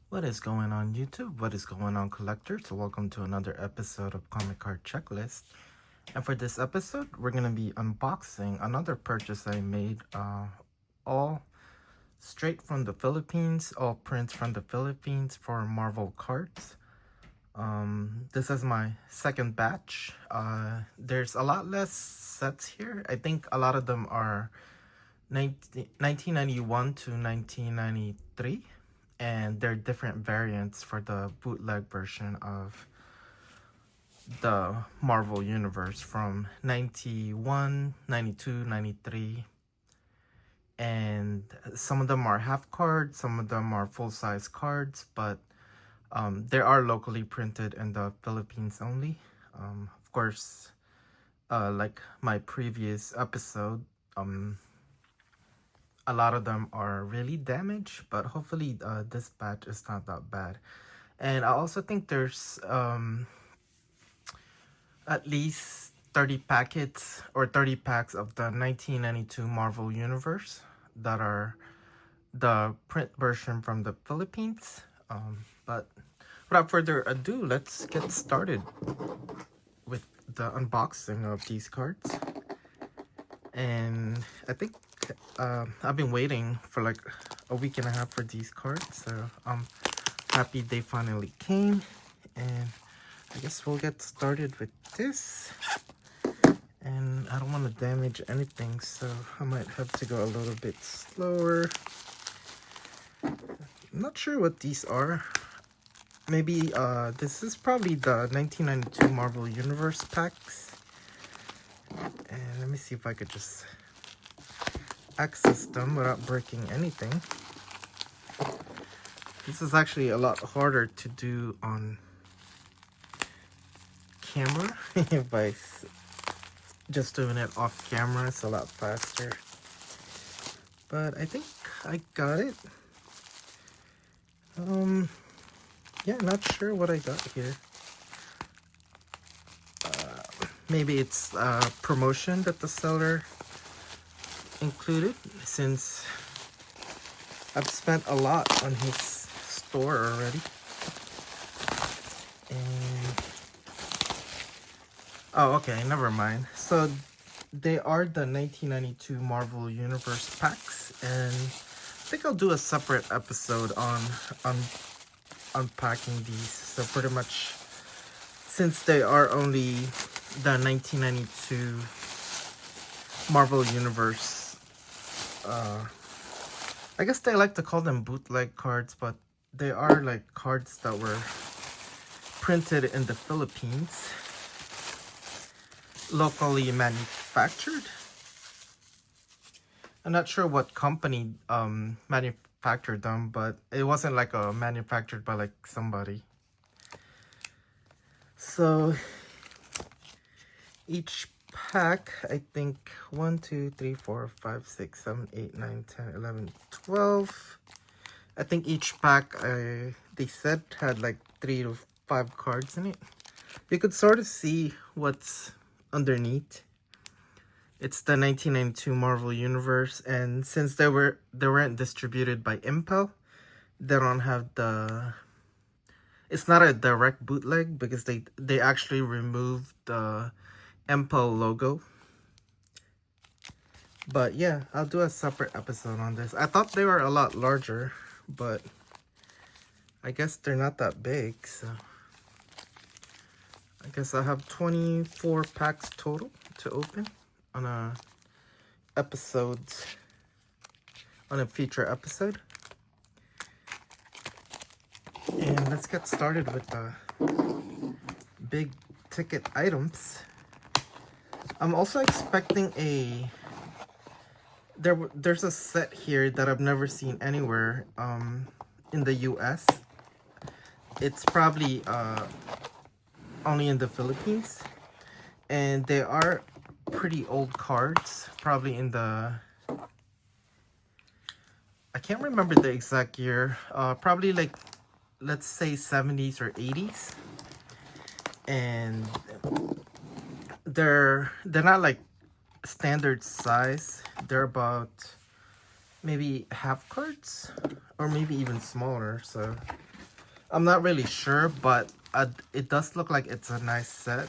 What is going on YouTube? What is going on collectors? Welcome to another episode of Comic Card Checklist. And for this episode, we're going to be unboxing another purchase I made, all straight from the Philippines, all prints from the Philippines for Marvel cards. This is my second batch. There's a lot less sets here. I think a lot of them are 1991 to 1993, and there are different variants for the bootleg version of the Marvel Universe from 91, 92, 93. And some of them are half cards, some of them are full-size cards, but they are locally printed in the Philippines only. Of course, like my previous episode, a lot of them are really damaged, but hopefully this batch is not that bad. And I also think there's at least 30 packets or 30 packs of the 1992 Marvel Universe that are the print version from the Philippines. But without further ado, let's get started with the unboxing of these cards. And I think I've been waiting for like a week and a half for these cards, so I'm happy they finally came. And I guess we'll get started with this. And I don't want to damage anything, so I might have to go a little bit slower. I'm not sure what these are. Maybe this is probably the 1992 Marvel Universe packs. And let me see if I could just access them without breaking anything. This is actually a lot harder to do on camera. By just doing it off camera, it's a lot faster. But I think I got it. Yeah, not sure what I got here. Maybe it's a promotion that the seller included, since I've spent a lot on his store already. And oh, okay, never mind. So they are the 1992 Marvel Universe packs, and I think I'll do a separate episode on unpacking these. So pretty much, since they are only the 1992 Marvel Universe, I guess they like to call them bootleg cards, but they are like cards that were printed in the Philippines, locally manufactured. I'm not sure what company manufactured them, but it wasn't like a manufactured by like somebody. So each pack, I think 1, 2, 3, 4, 5, 6, 7, 8, 9, 10, 11, 12. I think each pack they said had like 3 to 5 cards in it. You could sort of see what's underneath. It's the 1992 Marvel Universe, and since they weren't distributed by Impel, they don't have the. It's not a direct bootleg because they actually removed the Impel logo. But yeah, I'll do a separate episode on this. I thought they were a lot larger, but I guess they're not that big, so I guess I have 24 packs total to open on a future episode. And let's get started with the big ticket items. I'm also expecting there's a set here that I've never seen anywhere in the US. It's probably only in the Philippines, and they are pretty old cards, probably in the, I can't remember the exact year, probably like, let's say 70s or 80s. And they're not like standard size. They're about maybe half cards or maybe even smaller. So I'm not really sure, but it does look like it's a nice set.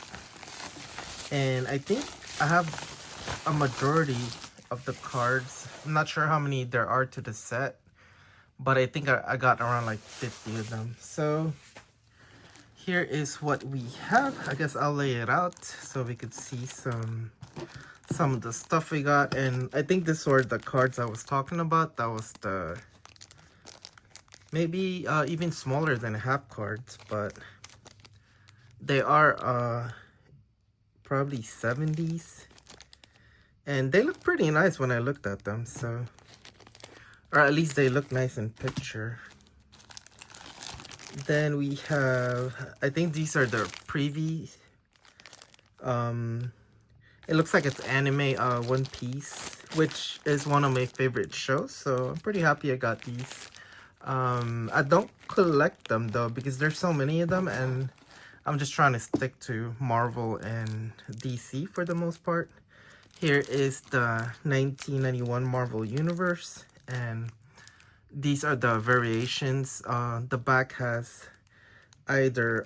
And I think I have a majority of the cards. I'm not sure how many there are to the set, but I think I got around like 50 of them. So here is what we have. I guess I'll lay it out so we could see some of the stuff we got. And I think these were the cards I was talking about. That was the maybe even smaller than half cards, but they are probably 70s, and they look pretty nice when I looked at them. So, or at least they look nice in picture. Then we have, I think these are the previews. It looks like it's anime One Piece, which is one of my favorite shows, so I'm pretty happy I got these. I don't collect them though because there's so many of them, and I'm just trying to stick to Marvel and DC for the most part. Here is the 1991 Marvel Universe, and these are the variations. The back has either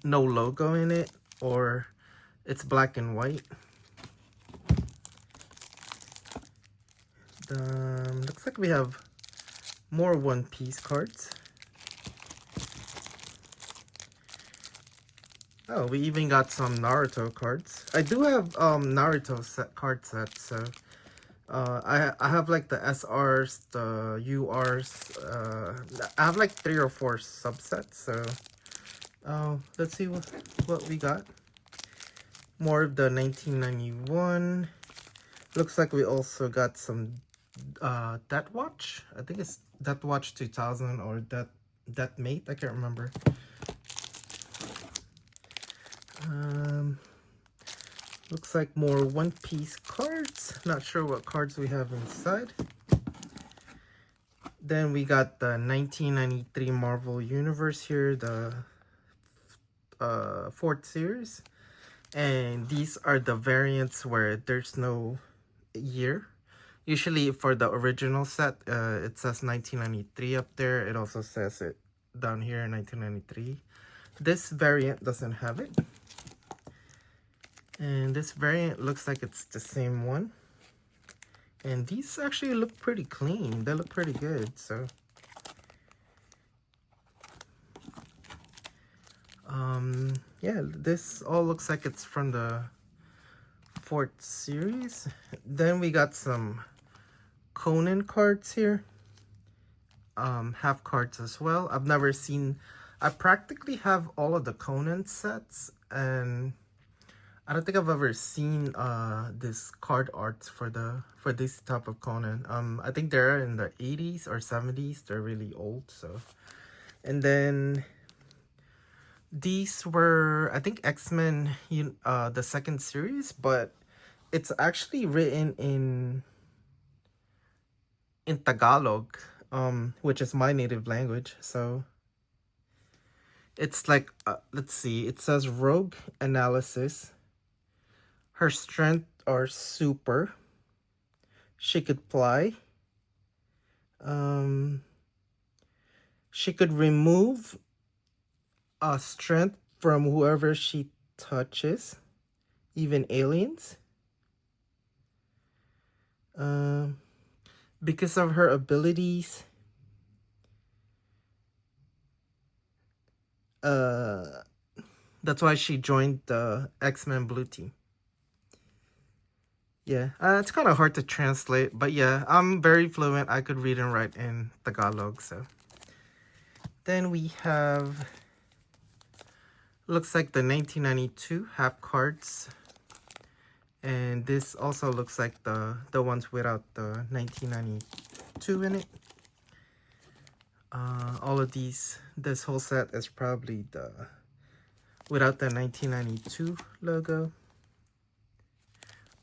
no logo in it or it's black and white. Looks like we have more One Piece cards. Oh, we even got some Naruto cards. I do have Naruto card sets, so I have like the SRs, the URs. I have like 3 or 4 subsets. So let's see what we got. More of the 1991. Looks like we also got some Death Watch. I think it's Death Watch 2000 or Death Mate. I can't remember. Looks like more One Piece cards. Not sure what cards we have inside. Then we got the 1993 Marvel Universe here, the 4th series. And these are the variants where there's no year. Usually for the original set, it says 1993 up there. It also says it down here in 1993. This variant doesn't have it. And this variant looks like it's the same one. And these actually look pretty clean. They look pretty good, so. Yeah, this all looks like it's from the 4th series. Then we got some Conan cards here. Half cards as well. I practically have all of the Conan sets, and I don't think I've ever seen this card arts for this type of Conan. I think they're in the 80s or 70s. They're really old. So, and then these were, I think, X-Men, the 2nd series, but it's actually written in Tagalog, which is my native language. So it's like, let's see. It says Rogue Analysis. Her strength are super. She could fly. She could remove a strength from whoever she touches, even aliens. Because of her abilities, that's why she joined the X-Men Blue Team. Yeah, it's kind of hard to translate, but yeah, I'm very fluent. I could read and write in Tagalog, so. Then we have, looks like the 1992 half cards. And this also looks like the ones without the 1992 in it. All of these, this whole set is probably without the 1992 logo.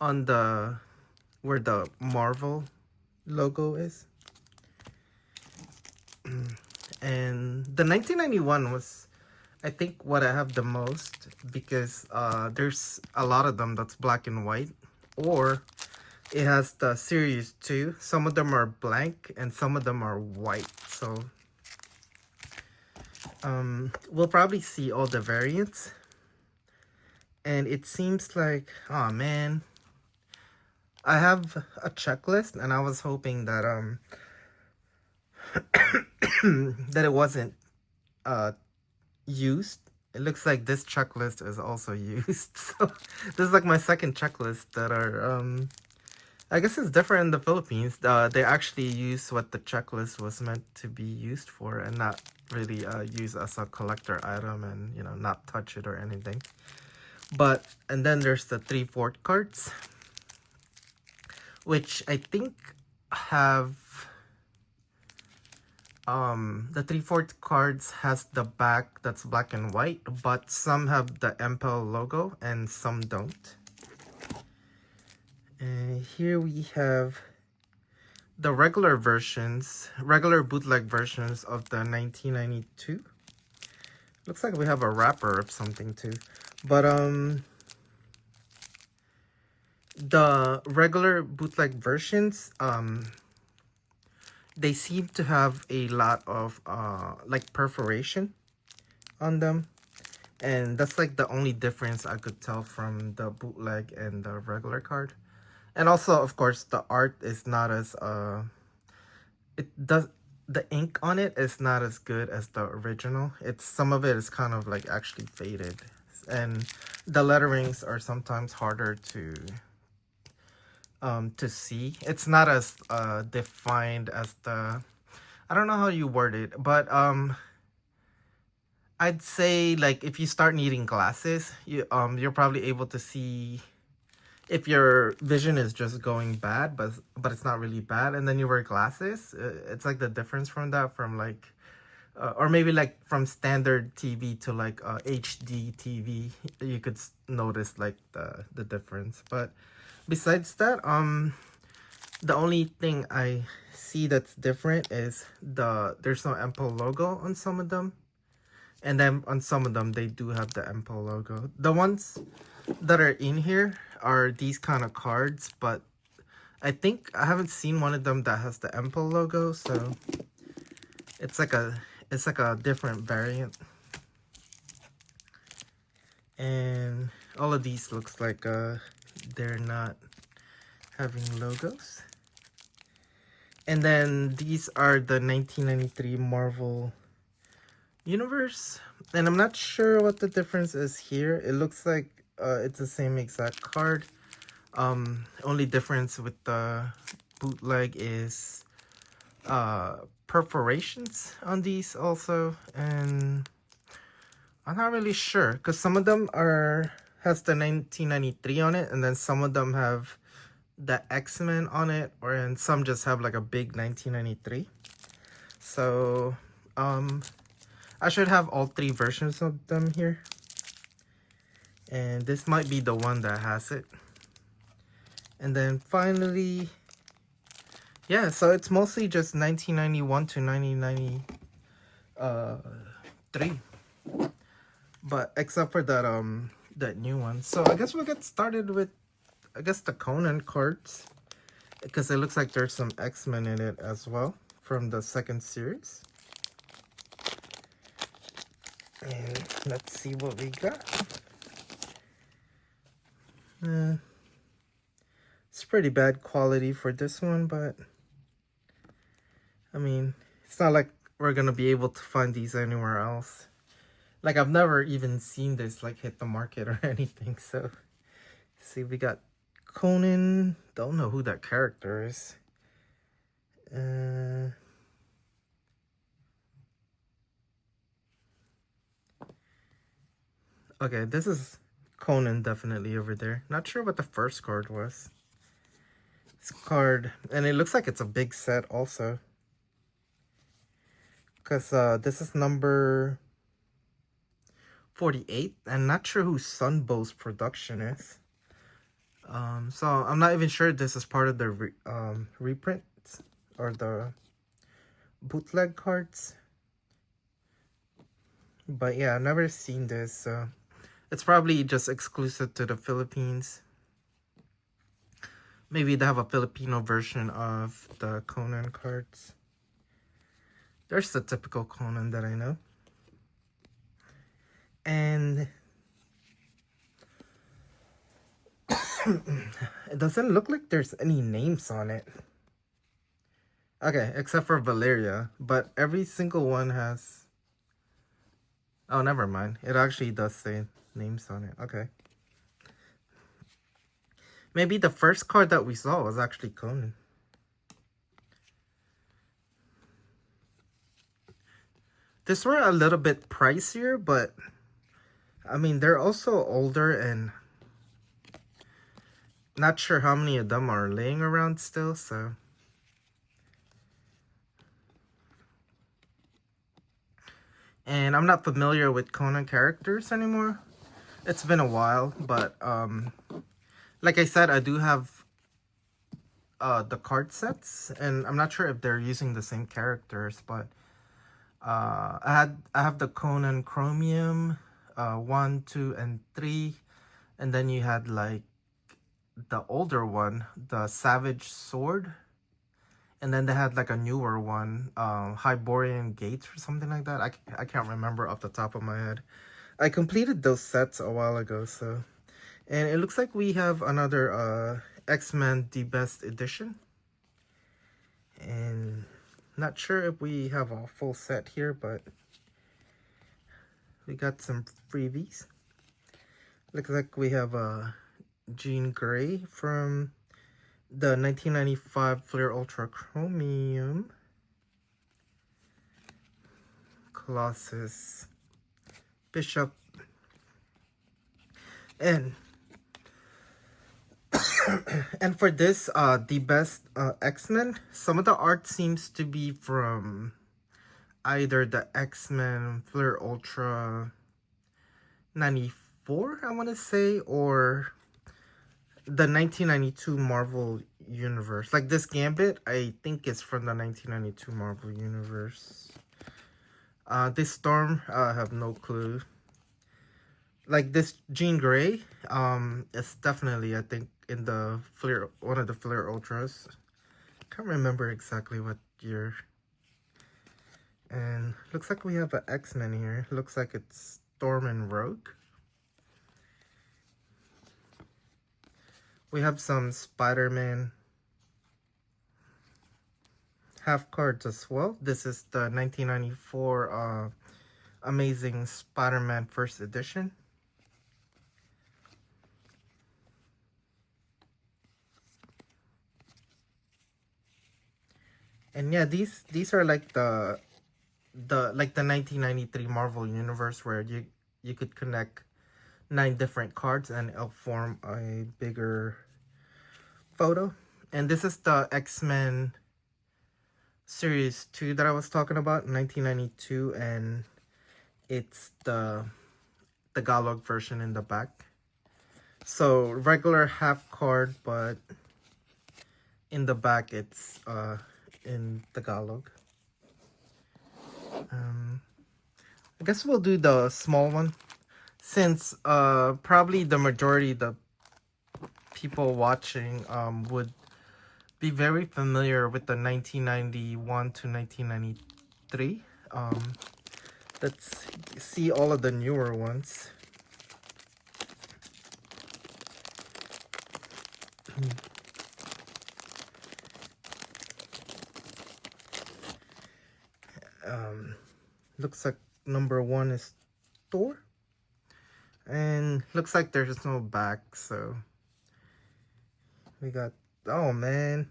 On where the Marvel logo is. And the 1991 was, I think, what I have the most, because there's a lot of them that's black and white, or it has the series 2. Some of them are blank and some of them are white. So we'll probably see all the variants. And it seems like, oh man, I have a checklist, and I was hoping that that it wasn't uh used. It looks like this checklist is also used. So this is like my second checklist that are I guess it's different in the Philippines. They actually use what the checklist was meant to be used for, and not really use as a collector item, and not touch it or anything. But and then there's the 3/4 cards, which I think have the 3/4 cards has the back that's black and white, but some have the MPEL logo and some don't. And here we have the regular bootleg versions of the 1992. Looks like we have a wrapper of something too. But the regular bootleg versions, they seem to have a lot of like perforation on them, and that's like the only difference I could tell from the bootleg and the regular card. And also, of course, the art is not as it does the ink on it is not as good as the original. It's some of it is kind of like actually faded, and the letterings are sometimes harder to see. It's not as defined as the, I don't know how you word it, but I'd say like if you start needing glasses, you're probably able to see if your vision is just going bad, but it's not really bad, and then you wear glasses. It's like the difference from that, from like or maybe like from standard TV to like HD TV, you could notice like the difference. But besides that, the only thing I see that's different is there's no MPEL logo on some of them, and then on some of them they do have the MPEL logo. The ones that are in here are these kind of cards, but I think I haven't seen one of them that has the MPEL logo, so it's like a different variant. And all of these looks like they're not having logos. And then these are the 1993 Marvel Universe, and I'm not sure what the difference is here. It looks like it's the same exact card. Only difference with the bootleg is perforations on these also, and I'm not really sure because some of them has the 1993 on it, and then some of them have the X-Men on it, and some just have like a big 1993. So I should have all three versions of them here, and this might be the one that has it. And then finally, yeah, so it's mostly just 1991 to 1993, but except for that new one. So I guess we'll get started with the Conan cards, because it looks like there's some X-Men in it as well from the second series. And let's see what we got. It's pretty bad quality for this one, but I mean, it's not like we're gonna be able to find these anywhere else. Like, I've never even seen this like hit the market or anything. So see, we got Conan. Don't know who that character is. Okay, this is Conan definitely over there. Not sure what the first card was. This card, and it looks like it's a big set also, because this is number 48, and not sure who Sunbow's production is. So I'm not even sure this is part of the reprints or the bootleg cards. But yeah, I've never seen this, so it's probably just exclusive to the Philippines. Maybe they have a Filipino version of the Conan cards. There's the typical Conan that I know. And it doesn't look like there's any names on it. Okay, except for Valeria, but every single one has... Oh, never mind. It actually does say names on it. Okay. Maybe the first card that we saw was actually Conan. These were a little bit pricier, but I mean, they're also older and not sure how many of them are laying around still, so. And I'm not familiar with Conan characters anymore. It's been a while, but like I said, I do have the card sets, and I'm not sure if they're using the same characters, but I have the Conan Chromium 1, 2, and 3, and then you had like the older one, the Savage Sword, and then they had like a newer one, Hyborian Gates or something like that. I can't remember off the top of my head. I completed those sets a while ago, so. And it looks like we have another X-Men The Best Edition. And not sure if we have a full set here, but we got some freebies. Looks like we have Jean Grey from the 1995 Flair Ultra Chromium. Colossus, Bishop, and and for this The Best X-Men, some of the art seems to be from either the X-Men Flair Ultra 94, I want to say, or the 1992 Marvel Universe. Like this Gambit, I think it's from the 1992 Marvel Universe. This Storm, I have no clue. Like this Jean Grey, it's definitely, I think, in the Flair, one of the Flair Ultras. Can't remember exactly what year. And looks like we have an X-Men here. Looks like it's Storm and Rogue. We have some Spider-Man half cards as well. This is the 1994 Amazing Spider-Man First Edition. And yeah, these are like the 1993 Marvel Universe, where you could connect 9 different cards and it'll form a bigger photo. And this is the X-Men Series 2 that I was talking about, 1992, and it's the Tagalog version in the back. So regular half card, but in the back it's in Tagalog. I guess we'll do the small one, since probably the majority of the people watching would be very familiar with the 1991 to 1993. Let's see all of the newer ones. Looks like number 1 is Thor. And looks like there's no back, so we got... Oh man,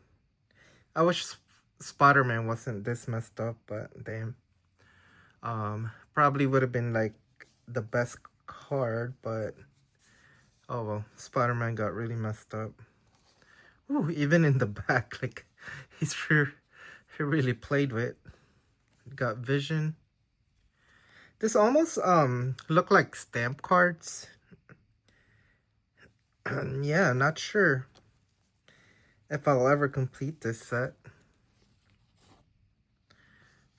I wish Spider-Man wasn't this messed up, but damn. Probably would have been like the best card, but oh well, Spider-Man got really messed up. Ooh, even in the back, like he's sure he really played with. Got Vision. This almost look like stamp cards. Yeah, not sure if I'll ever complete this set.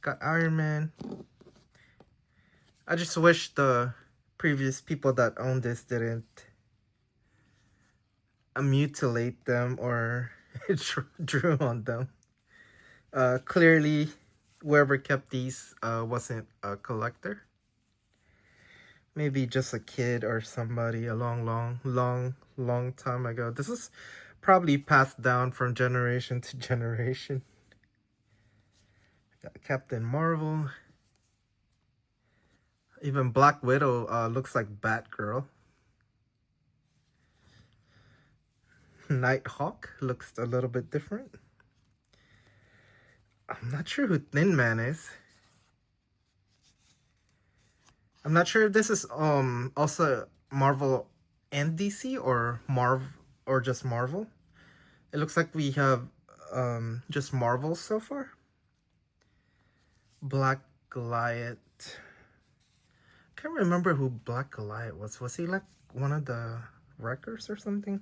Got Iron Man. I just wish the previous people that owned this didn't mutilate them or drew on them. Clearly, whoever kept these wasn't a collector. Maybe just a kid or somebody a long time ago. This is probably passed down from generation to generation. Got Captain Marvel. Even Black Widow looks like Batgirl. Nighthawk looks a little bit different. I'm not sure who Thin Man is. I'm not sure if this is also Marvel and DC or just Marvel. It looks like we have just Marvel so far. Black Goliath. Can't remember who Black Goliath was. Was he like one of the wreckers or something?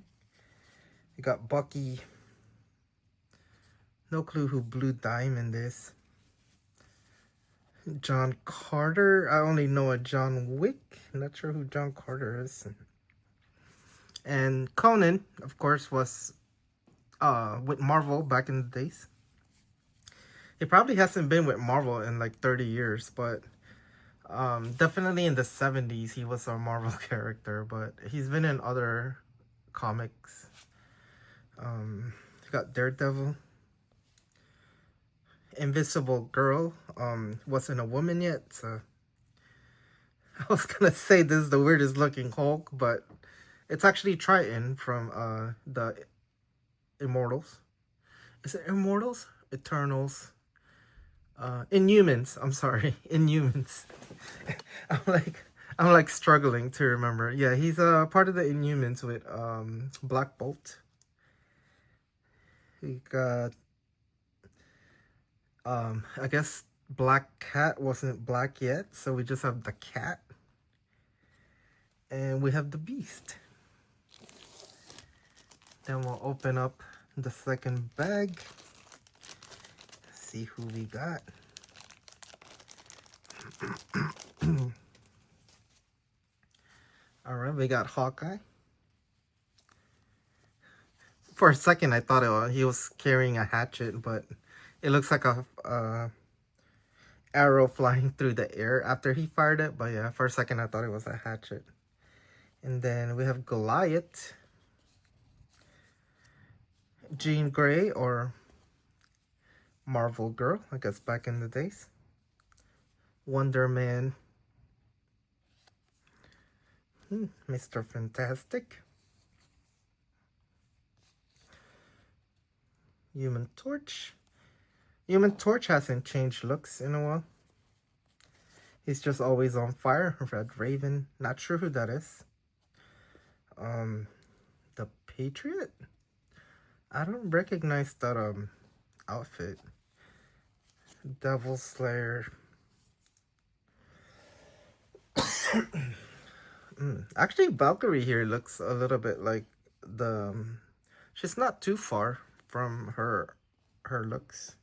You got Bucky. No clue who Blue Diamond is. John Carter. I only know a John Wick. Not sure who John Carter is. And Conan, of course, was with Marvel back in the days. He probably hasn't been with Marvel in like 30 years, but definitely in the 70s he was a Marvel character, but he's been in other comics. You got Daredevil. Invisible Girl wasn't a woman yet, so I was gonna say this is the weirdest looking Hulk, but it's actually Triton from the Immortals. Is it Immortals? Eternals? Inhumans. I'm sorry, Inhumans. I'm like struggling to remember. Yeah, he's part of the Inhumans with Black Bolt. We got I guess Black Cat wasn't black yet, so we just have the cat. And we have the Beast. Then we'll open up the second bag. See who we got. Alright, we got Hawkeye. For a second I thought he was carrying a hatchet, but it looks like a arrow flying through the air after he fired it. But yeah, for a second I thought it was a hatchet. And then we have Goliath. Jean Grey, or Marvel Girl, I guess back in the days. Wonder Man. Mr. Fantastic. Human Torch. Human Torch hasn't changed looks in a while. He's just always on fire. Red Raven. Not sure who that is. The Patriot? I don't recognize that outfit. Devil Slayer. Actually, Valkyrie here looks a little bit like the she's not too far from her looks,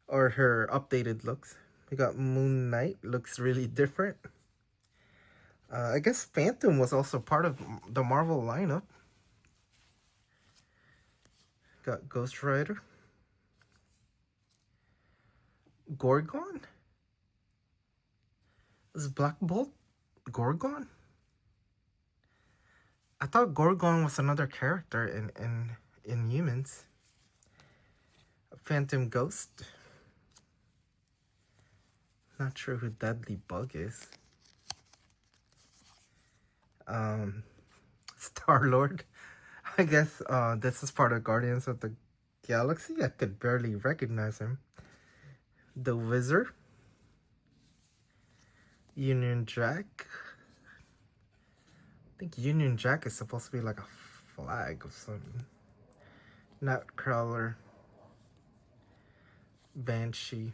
or her updated looks. We got Moon Knight, looks really different. I guess Phantom was also part of the Marvel lineup. Got Ghost Rider. Gorgon? Is Black Bolt Gorgon? I thought Gorgon was another character in Humans. Phantom Ghost. Not sure who Deadly Bug is. Star-Lord. I guess this is part of Guardians of the Galaxy. I could barely recognize him. The Wizard. Union Jack. I think Union Jack is supposed to be like a flag or something. Nightcrawler. Banshee.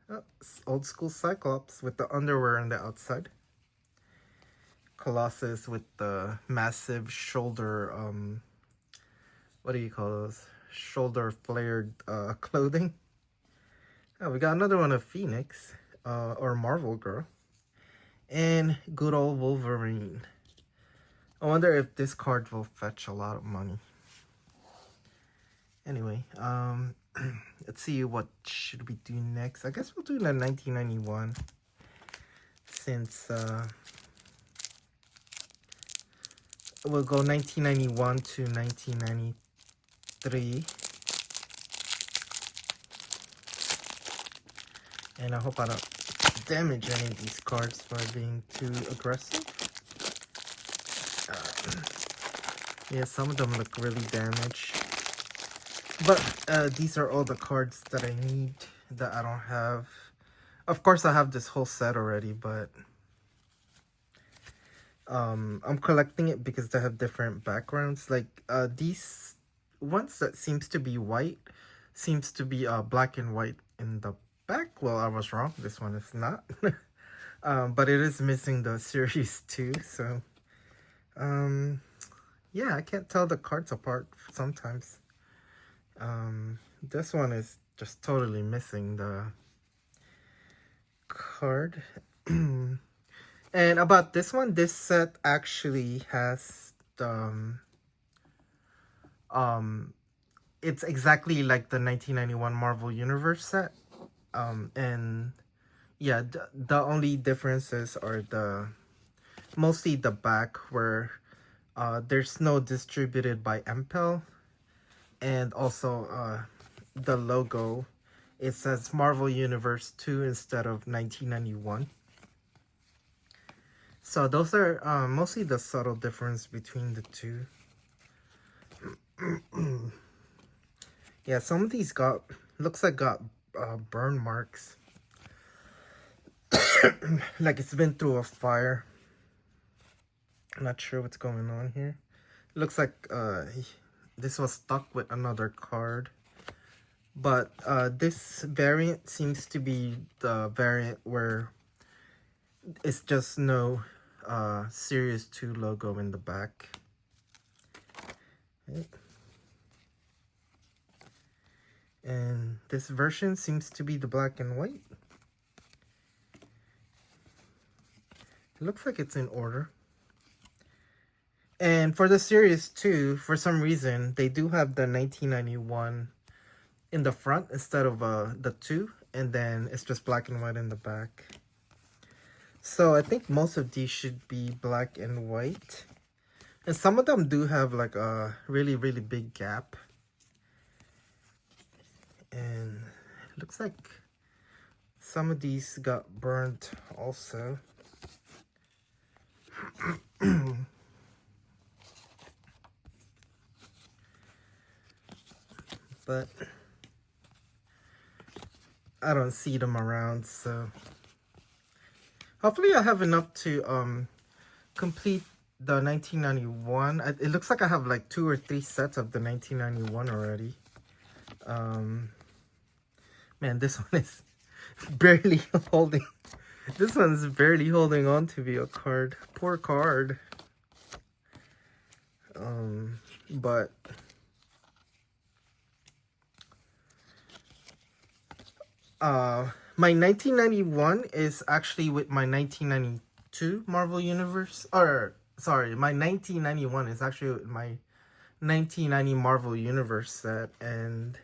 Oh, old school Cyclops with the underwear on the outside. Colossus with the massive shoulder, what do you call those? Shoulder flared clothing. Oh, we got another one of Phoenix, or Marvel Girl. And good old Wolverine. I wonder if this card will fetch a lot of money. Anyway, let's see what should we do next. I guess we'll do the 1991. since we'll go 1991 to 1993. And I hope I don't damage any of these cards by being too aggressive. Yeah, some of them look really damaged. But these are all the cards that I need that I don't have. Of course, I have this whole set already, but I'm collecting it because they have different backgrounds. Like these ones that seems to be white seems to be black and white in the back. Well, I was wrong. This one is not. But it is missing the series 2. So yeah, I can't tell the cards apart sometimes. This one is just totally missing the card. And about this one, this set actually has the it's exactly like the 1991 Marvel Universe set. And yeah, the only differences are mostly the back, where there's no distributed by MPEL, and also the logo, it says Marvel Universe 2 instead of 1991. So those are mostly the subtle difference between the two. Yeah, some of these looks like got burn marks. Like it's been through a fire. I'm not sure what's going on here. Looks like this was stuck with another card. But this variant seems to be the variant where it's just no Series 2 logo in the back. Okay. And this version seems to be the black and white. It looks like it's in order. And for the Series 2, for some reason, they do have the 1991 in the front instead of the 2. And then it's just black and white in the back. So I think most of these should be black and white. And some of them do have like a really, really big gap. And it looks like some of these got burnt also. But I don't see them around, so hopefully I have enough to complete the 1991. It looks like I have like 2 or 3 sets of the 1991 already. Man, this one is barely holding. This one's barely holding on to be a card. Poor card. But my 1991 is actually with my 1992 Marvel Universe. Or sorry, my 1991 is actually with my 1990 Marvel Universe set, and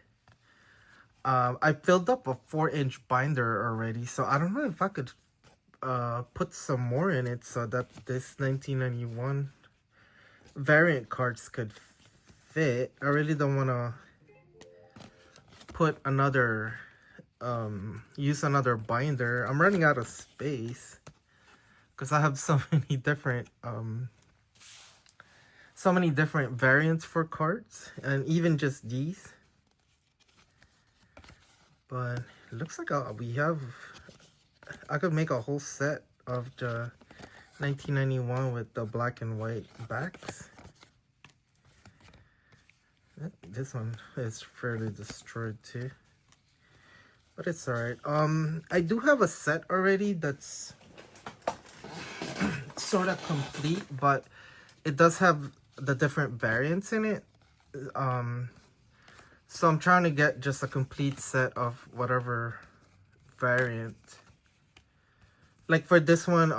I filled up a 4-inch binder already, so I don't know if I could put some more in it so that this 1991 variant cards could fit. I really don't want to put another use another binder. I'm running out of space because I have so many different variants for cards, and even just these. But it looks like I could make a whole set of the 1991 with the black and white backs. This one is fairly destroyed too, but it's alright. I do have a set already that's sort of complete, but it does have the different variants in it. So I'm trying to get just a complete set of whatever variant. Like for this one,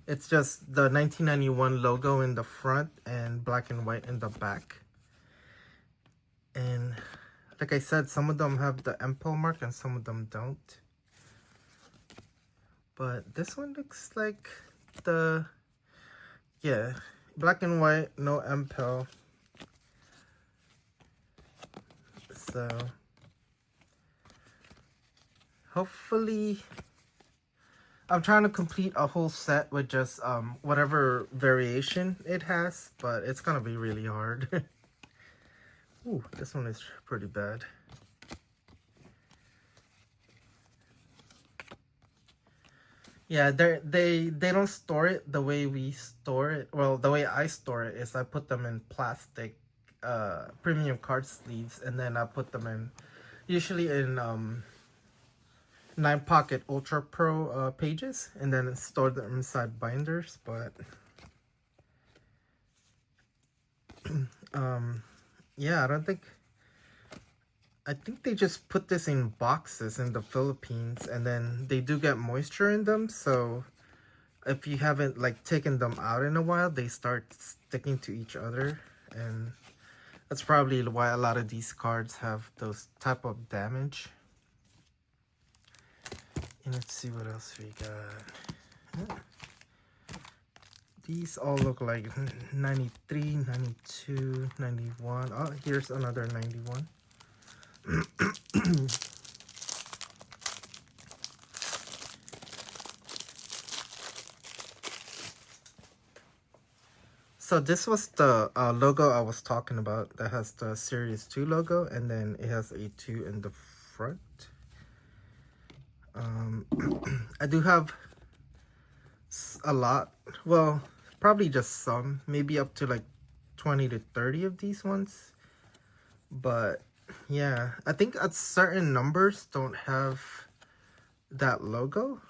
it's just the 1991 logo in the front and black and white in the back. And like I said, some of them have the MPEL mark and some of them don't. But this one looks like the, yeah, black and white, no MPEL. So hopefully, I'm trying to complete a whole set with just whatever variation it has, but it's gonna be really hard. Ooh, this one is pretty bad. Yeah, they don't store it the way we store it. Well, the way I store it is I put them in plastic premium card sleeves, and then I put them in usually in 9 pocket Ultra Pro pages, and then store them inside binders. But yeah, I think they just put this in boxes in the Philippines, and then they do get moisture in them, so if you haven't like taken them out in a while, they start sticking to each other, and that's probably why a lot of these cards have those type of damage. And let's see what else we got. These all look like 93, 92, 91. Oh, here's another 91. So this was the logo I was talking about that has the Series 2 logo, and then it has a 2 in the front. I do have a lot, well, probably just some, maybe up to like 20 to 30 of these ones. But yeah, I think at certain numbers don't have that logo.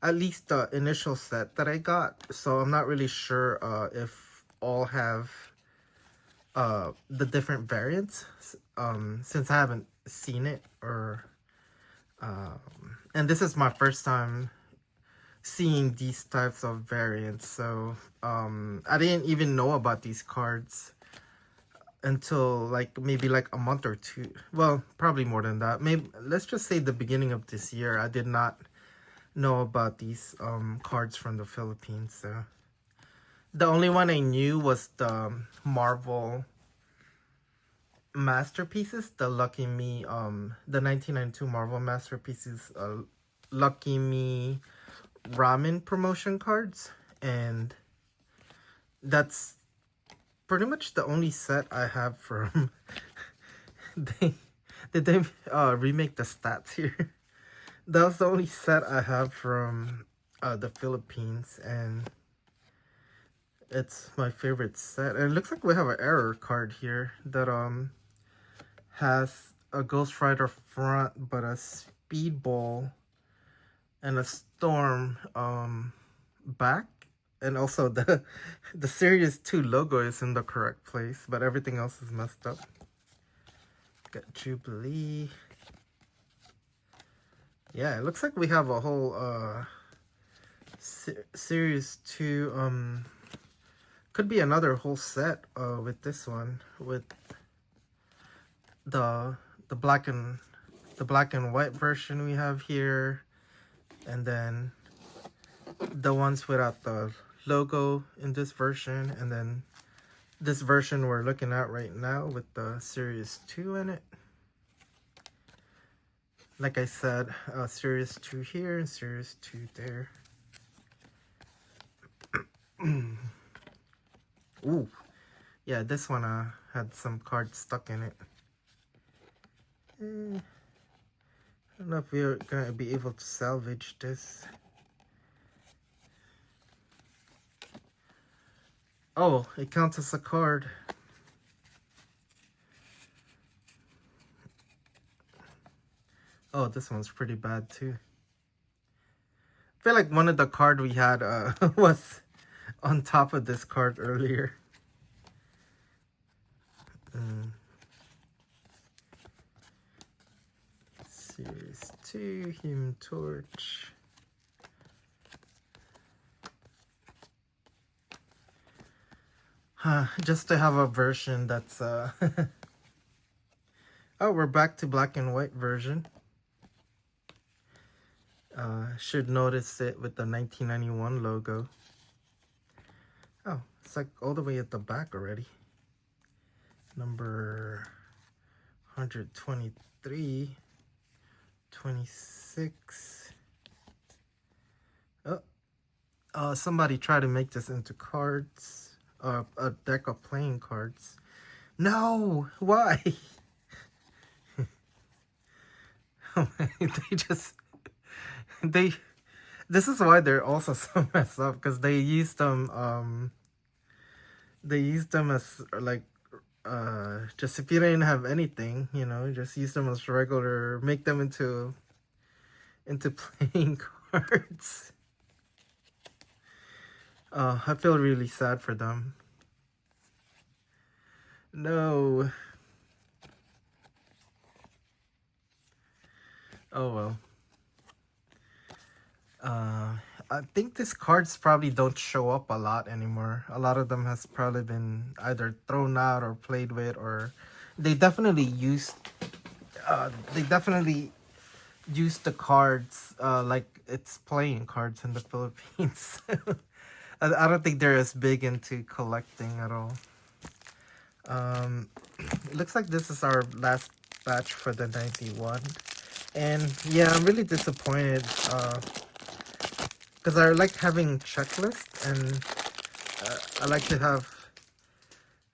At least the initial set that I got. So I'm not really sure if all have the different variants, since I haven't seen it, or and this is my first time seeing these types of variants. So I didn't even know about these cards until like maybe like a month or two. Well, probably more than that. Maybe let's just say the beginning of this year. I did not know about these cards from the Philippines. So the only one I knew was the Marvel Masterpieces, the Lucky Me, the 1992 Marvel Masterpieces, Lucky Me ramen promotion cards, and that's pretty much the only set I have from. they did they remake the stats here? That was the only set I have from the Philippines, and it's my favorite set. And it looks like we have an error card here that has a Ghost Rider front, but a Speedball and a Storm back. And also the Series 2 logo is in the correct place, but everything else is messed up. Got Jubilee. Yeah, it looks like we have a whole Series 2 could be another whole set with this one, with the black and white version we have here, and then the ones without the logo in this version, and then this version we're looking at right now with the Series 2 in it. Like I said, Series 2 here and Series 2 there. Ooh, yeah, this one had some cards stuck in it. I don't know if we're gonna be able to salvage this. Oh, it counts as a card. Oh, this one's pretty bad too. I feel like one of the card we had was on top of this card earlier. Series 2, Human Torch. Just to have a version that's oh, we're back to black and white version. Should notice it with the 1991 logo. Oh, it's like all the way at the back already. Number 123, 26. Oh, somebody tried to make this into cards. A deck of playing cards. No, why? They just they. This is why they're also so messed up, because they used them. They used them as like just if you didn't have anything, just use them as regular, make them into playing cards. I feel really sad for them. No. Oh well. I think these cards probably don't show up a lot anymore. A lot of them has probably been either thrown out or played with, or they definitely used. They definitely use the cards like it's playing cards in the Philippines. I don't think they're as big into collecting at all. It looks like this is our last batch for the 91. And yeah, I'm really disappointed because I like having checklists, and I like to have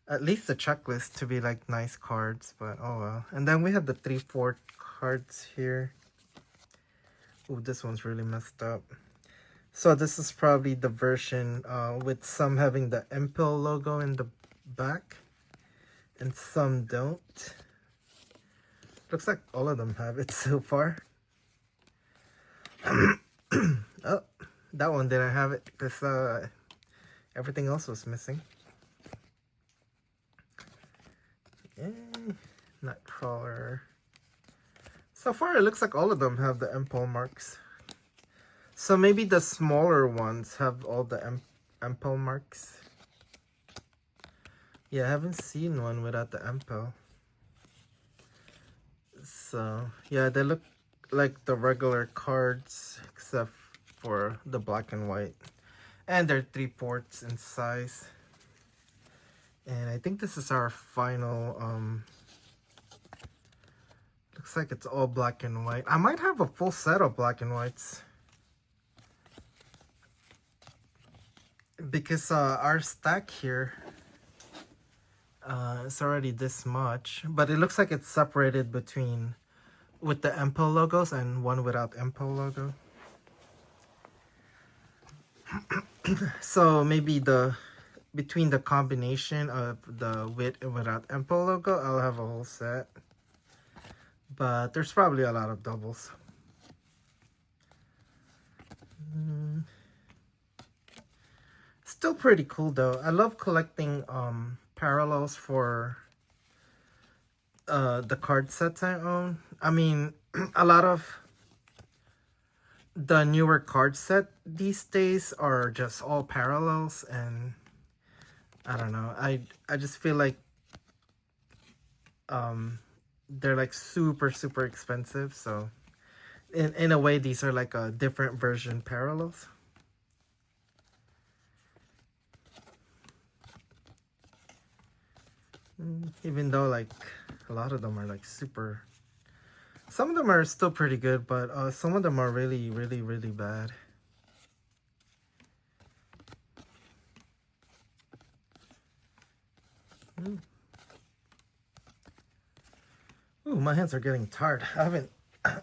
at least a checklist to be like nice cards, but oh well. And then we have the 3/4 cards here. Ooh, this one's really messed up. So this is probably the version with some having the Impel logo in the back and some don't. Looks like all of them have it so far. Oh, that one didn't have it because everything else was missing. Nightcrawler. So far it looks like all of them have the Impel marks. So maybe the smaller ones have all the Impel marks. Yeah, I haven't seen one without the Impel. So yeah, they look like the regular cards except for the black and white. And they're 3/4 in size. And I think this is our final looks like it's all black and white. I might have a full set of black and whites, because our stack here is already this much, but it looks like it's separated between with the Impel logos and one without Impel logo. So maybe between the combination of the with and without Impel logo, I'll have a whole set. But there's probably a lot of doubles. Still pretty cool though. I love collecting parallels for the card sets I own. I mean, a lot of the newer card set these days are just all parallels, and I don't know. I just feel like they're like super expensive, so in a way these are like a different version parallels. Even though like a lot of them are like super, some of them are still pretty good, but some of them are really bad. Ooh, my hands are getting tired. I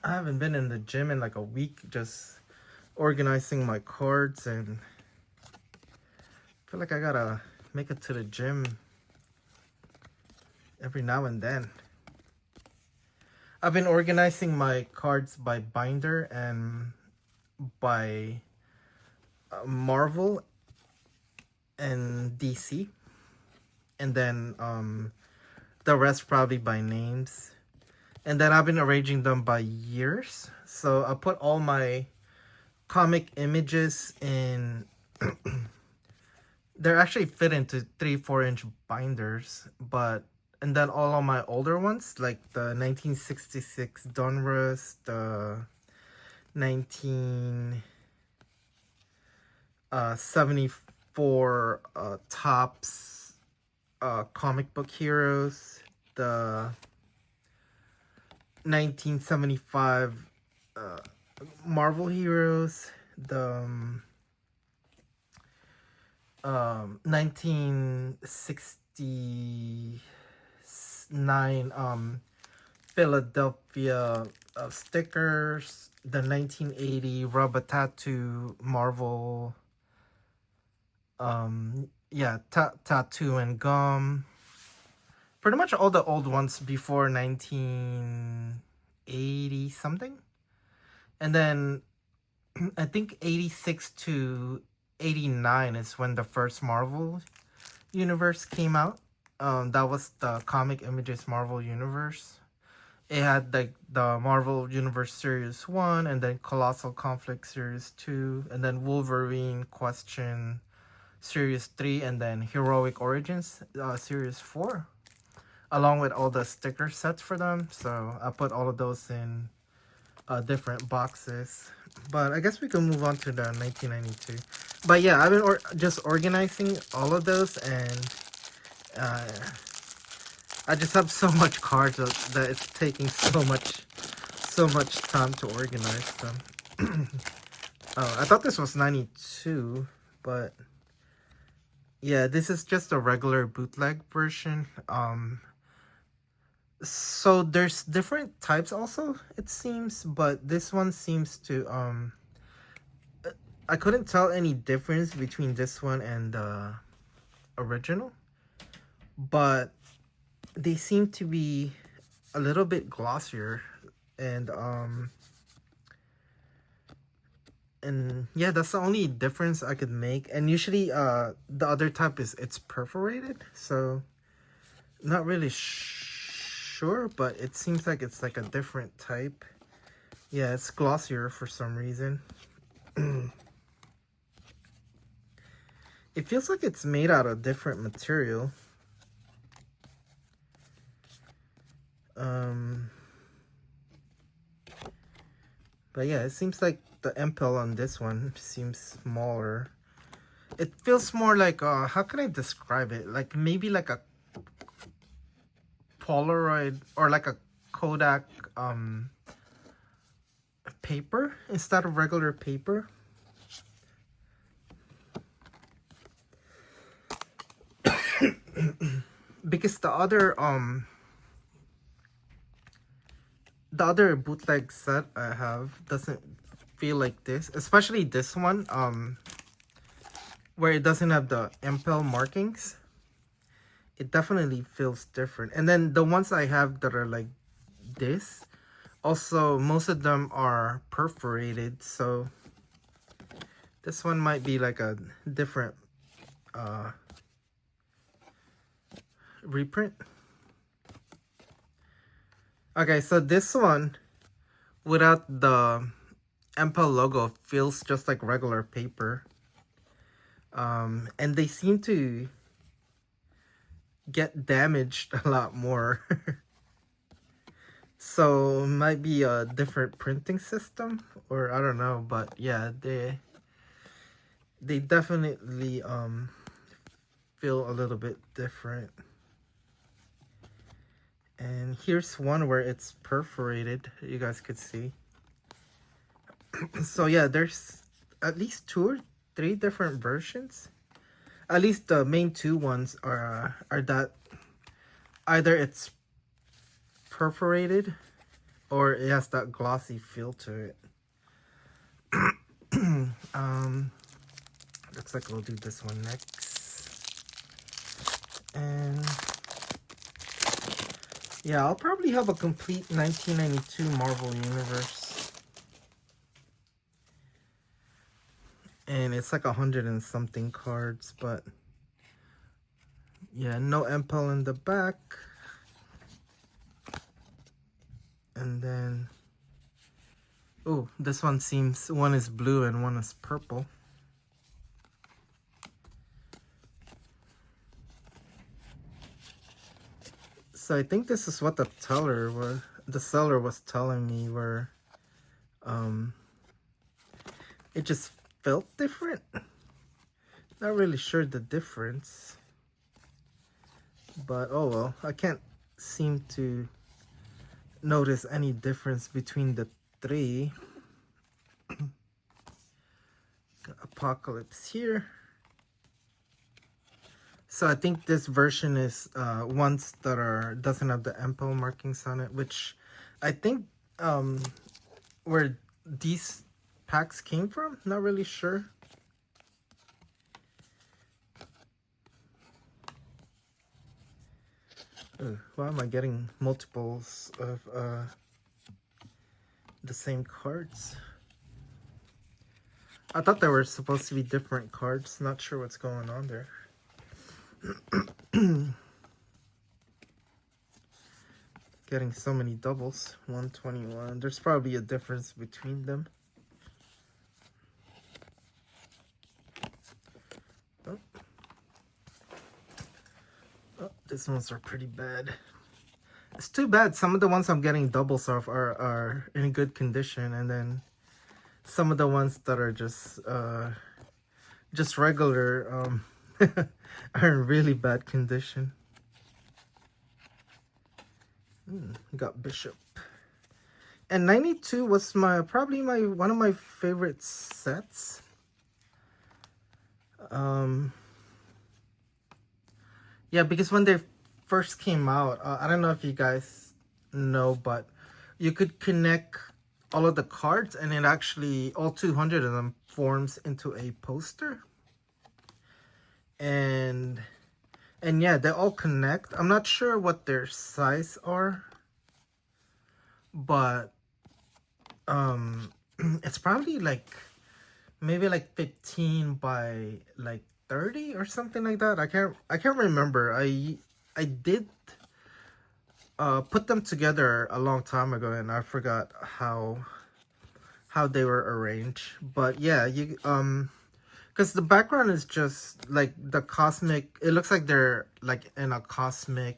haven't been in the gym in like a week, just organizing my cards, and I feel like I gotta make it to the gym every now and then. I've been organizing my cards by binder and by Marvel and DC, and then the rest probably by names. And then I've been arranging them by years. So I put all my comic images in they're actually fit into 3/4 inch binders, and then all of my older ones, like the 1966 Donruss, the 1974 Topps comic book heroes, the 1975 Marvel heroes, the 1969 Philadelphia stickers, the 1980 Rubber Tattoo Marvel, yeah, tattoo and gum. Pretty much all the old ones before 1980 something. And then I think 86 to 89 is when the first Marvel universe came out. That was the Comic Images Marvel Universe. It had like the Marvel Universe Series 1, and then Colossal Conflict Series 2, and then Wolverine Question Series 3, and then Heroic Origins Series 4, along with all the sticker sets for them. So I put all of those in different boxes. But I guess we can move on to the 1992. But yeah, I've been just organizing all of those, and I just have so much cards that it's taking so much time to organize them. Oh, I thought this was 92, but yeah, this is just a regular bootleg version. So there's different types also, it seems, but this one seems to I couldn't tell any difference between this one and the original, but they seem to be a little bit glossier, and yeah, that's the only difference I could make. And usually the other type is it's perforated, so not really sure, but it seems like it's like a different type. Yeah, it's glossier for some reason. It feels like it's made out of different material. But yeah, it seems like the MPEL on this one seems smaller. It feels more like, how can I describe it? Like maybe like a Polaroid or like a Kodak paper instead of regular paper. Because the other bootleg set I have doesn't feel like this, especially this one, where it doesn't have the MPEL markings. It definitely feels different. And then the ones I have that are like this, also most of them are perforated, so this one might be like a different reprint. Okay, so this one without the MPEL logo feels just like regular paper, and they seem to get damaged a lot more. So it might be a different printing system, or I don't know, but yeah, they definitely feel a little bit different. And here's one where it's perforated, you guys could see. So yeah, there's at least 2 or 3 different versions. At least the main 2 ones are that either it's perforated or it has that glossy feel to it. Looks like we'll do this one next. And yeah, I'll probably have a complete 1992 Marvel Universe. And it's like 100 and something cards, but yeah, no MPEL in the back. And then, oh, this one seems, one is blue and one is purple. So I think this is what the seller was telling me, where it just felt different. Not really sure the difference. But oh well, I can't seem to notice any difference between the three. Got Apocalypse here. So I think this version is ones that are doesn't have the MPO markings on it, which I think where these packs came from. Not really sure. Why am I getting multiples of the same cards? I thought they were supposed to be different cards. Not sure what's going on there. Getting so many doubles. 121. There's probably a difference between them. Oh, these ones are pretty bad. It's too bad. Some of the ones I'm getting doubles of are in good condition, and then some of the ones that are just regular are in really bad condition. Got Bishop. And 92 was probably one of my favorite sets. Yeah, because when they first came out, I don't know if you guys know, but you could connect all of the cards, and it actually, all 200 of them forms into a poster. And yeah, they all connect. I'm not sure what their size are, but it's probably like maybe like 15 by like 30 or something like that. I can't remember. I did put them together a long time ago, and I forgot how they were arranged. But yeah, you because the background is just like the cosmic. It looks like they're like in a cosmic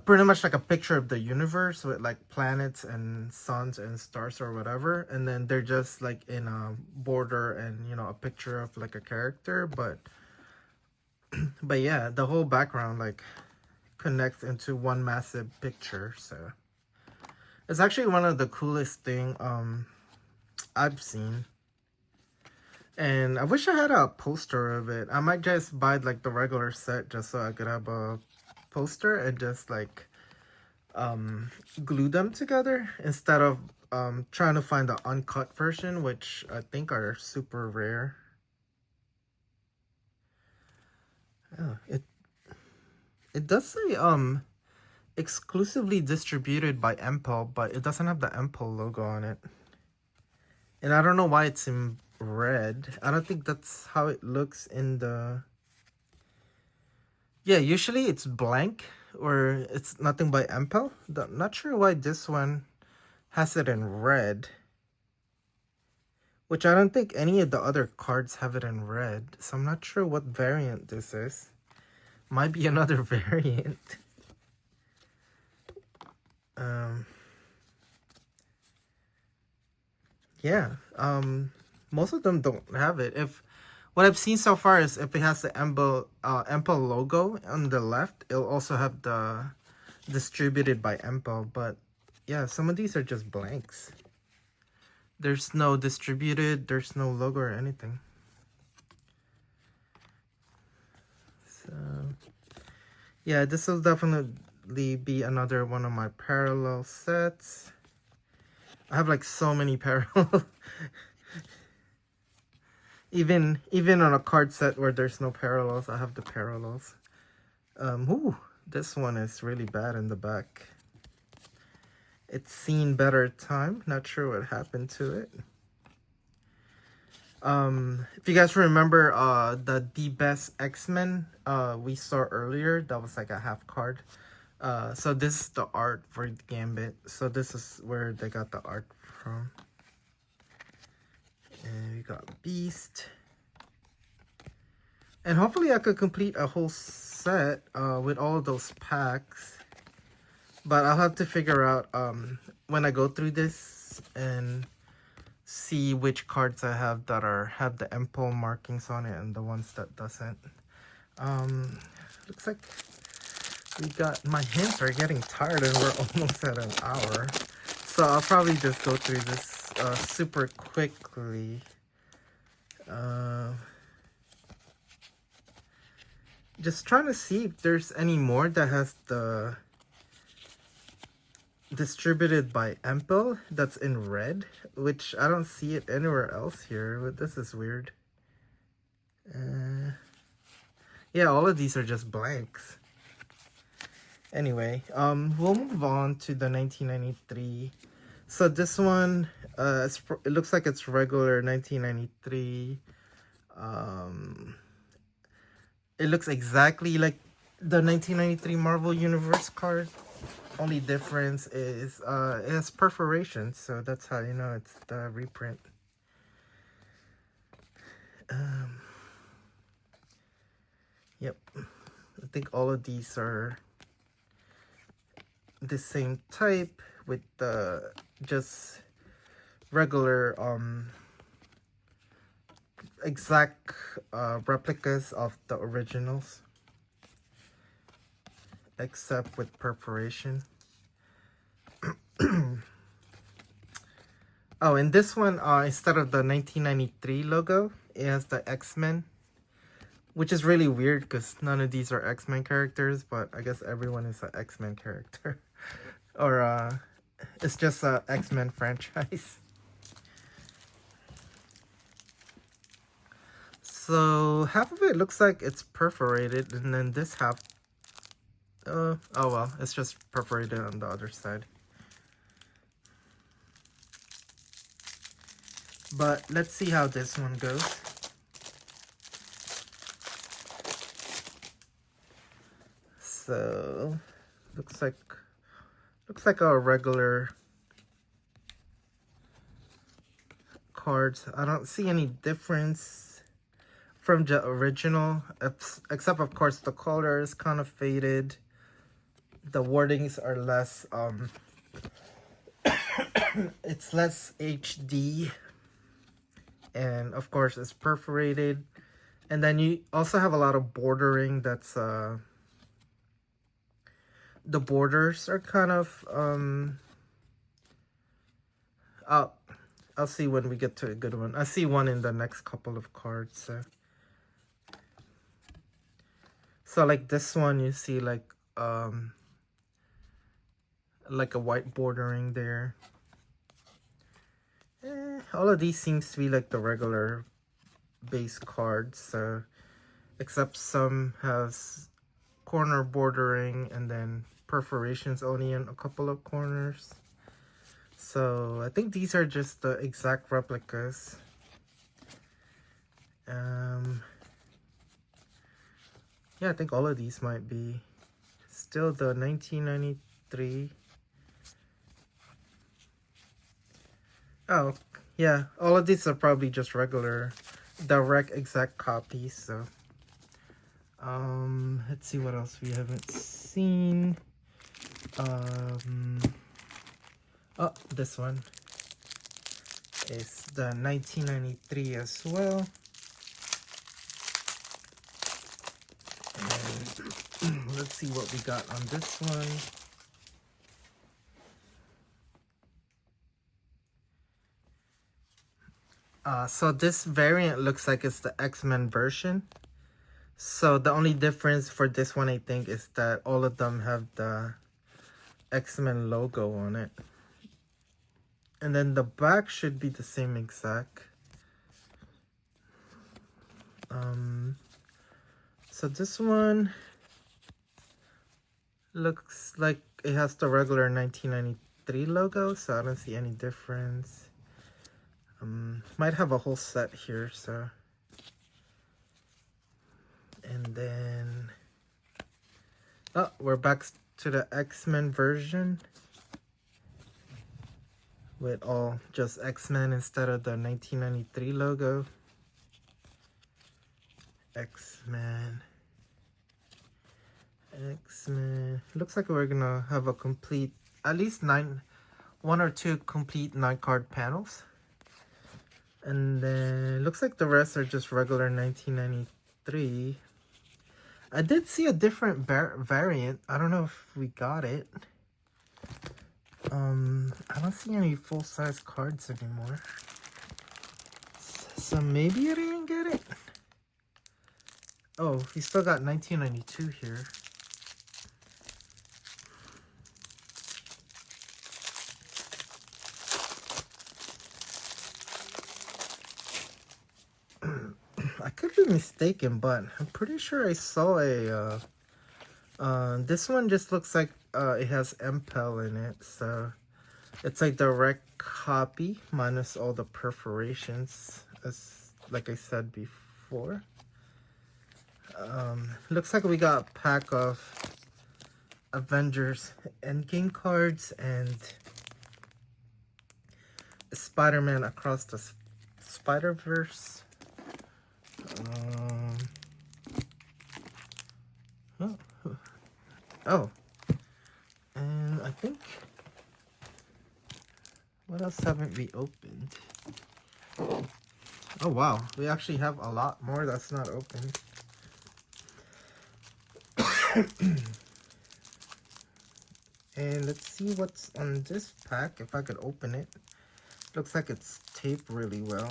pretty much like a picture of the universe with like planets and suns and stars or whatever, and then they're just like in a border and, you know, a picture of like a character, but yeah, the whole background like connects into one massive picture. So it's actually one of the coolest thing I've seen, and I wish I had a poster of it. I might just buy like the regular set just so I could have a poster and just like glue them together instead of trying to find the uncut version, which I think are super rare. Oh, it does say exclusively distributed by MPO, but it doesn't have the MPO logo on it, and I don't know why it's in red. I don't think that's how it looks in the... Yeah, usually it's blank or it's nothing by MPO. Not sure why this one has it in red, which I don't think any of the other cards have it in red. So I'm not sure what variant this is. Might be another variant. Yeah, most of them don't have it. If what I've seen so far is if it has the MPO logo on the left, it'll also have the distributed by MPO. But yeah, some of these are just blanks. There's no distributed, there's no logo or anything. So yeah, this will definitely be another one of my parallel sets. I have like so many parallel. even on a card set where there's no parallels, I have the parallels. Ooh, this one is really bad in the back. It's seen better time. Not sure what happened to it. If you guys remember the Best X-Men we saw earlier, that was like a half card. So this is the art for Gambit. So this is where they got the art from. And we got Beast. And hopefully I could complete a whole set with all of those packs. But I'll have to figure out when I go through this and see which cards I have that have the MPO markings on it and the ones that doesn't. Looks like we got, my hands are getting tired and we're almost at an hour. So I'll probably just go through this super quickly. Just trying to see if there's any more that has the distributed by MPO that's in red, which I don't see it anywhere else here, but this is weird. Yeah, all of these are just blanks. Anyway, we'll move on to the 1993. So this one, it looks like it's regular 1993. It looks exactly like the 1993 Marvel Universe card. Only difference is it has perforations, so that's how you know it's the reprint. Yep, I think all of these are the same type with the just regular exact replicas of the originals, except with perforation. Oh, and this one, instead of the 1993 logo, it has the X-Men, which is really weird because none of these are X-Men characters, but I guess everyone is an X-Men character. Or it's just a X-Men franchise. So half of it looks like it's perforated, and then this half, oh well, it's just perforated on the other side. But let's see how this one goes. So looks like a regular cards. I don't see any difference from the original, except of course the color is kind of faded. The wordings are less it's less HD, and of course it's perforated, and then you also have a lot of bordering. That's the borders are kind of I'll see when we get to a good one. I see one in the next couple of cards. So like this one, you see like a white bordering there. All of these seems to be like the regular base cards, except some has corner bordering and then perforations only in a couple of corners. So I think these are just the exact replicas. Yeah, I think all of these might be still the 1993. Oh, yeah, all of these are probably just regular direct exact copies. So let's see what else we haven't seen. Oh, this one is the 1993 as well. And let's see what we got on this one. So this variant looks like it's the X-Men version. So the only difference for this one, I think, is that all of them have the X-Men logo on it. And then the back should be the same exact. So this one looks like it has the regular 1993 logo, so I don't see any difference. Might have a whole set here, so. And then, oh, we're back to the X-Men version with all just X-Men instead of the 1993 logo. X-Men. Looks like we're gonna have a complete, at least one or two complete 9-card panels. And then it looks like the rest are just regular 1993. I did see a different variant. I don't know if we got it. I don't see any full-size cards anymore. So maybe I didn't get it. Oh, we still got 1992 here. I could be mistaken, but I'm pretty sure I saw a, this one just looks like, it has MPEL in it, so it's like direct copy minus all the perforations, as like I said before. Looks like we got a pack of Avengers Endgame cards and Spider-Man Across the Spider-Verse. Oh, and I think, what else haven't we opened? Oh wow, we actually have a lot more that's not open. And let's see what's on this pack, if I could open it. Looks like it's taped really well.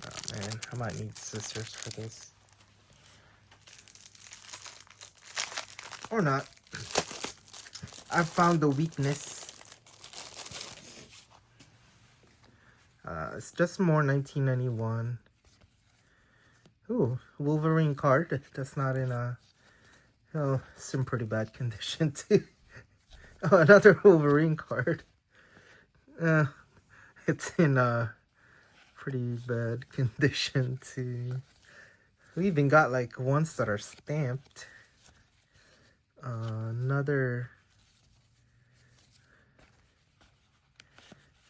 Oh man, I might need scissors for this. Or not. I found the weakness. It's just more 1991. Ooh, Wolverine card. That's not in a... Oh, it's in pretty bad condition too. Oh, another Wolverine card. It's in a pretty bad condition too. We even got like ones that are stamped. Another...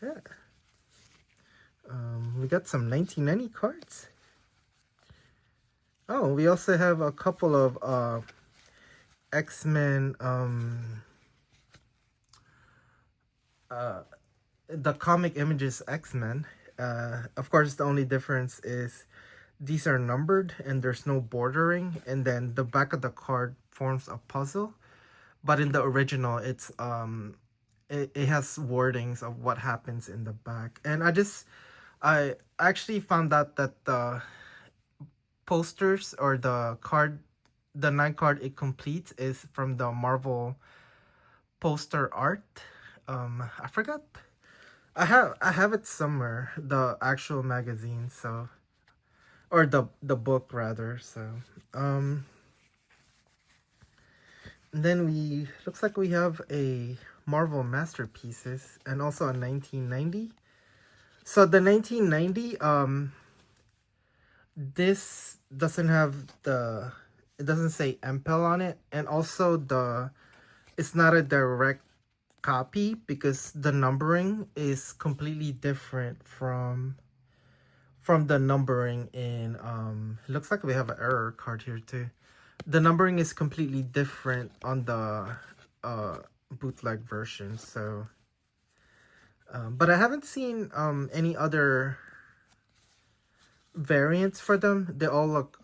Yeah. We got some 1990 cards. Oh, we also have a couple of X-Men, the Comic Images X-Men. Of course, the only difference is these are numbered and there's no bordering, and then the back of the card forms a puzzle. But in the original, it's it has wordings of what happens in the back. And I actually found out that the posters or the 9 card it completes is from the Marvel poster art. I forgot. I have it somewhere, the actual magazine, so, or the book rather. So then we, looks like we have a Marvel Masterpieces and also a 1990. So the 1990, this doesn't have the, it doesn't say MPEL on it, and also it's not a direct copy because the numbering is completely different from the numbering in, it looks like we have an error card here too. The numbering is completely different on the bootleg version, so but I haven't seen any other variants for them. They all look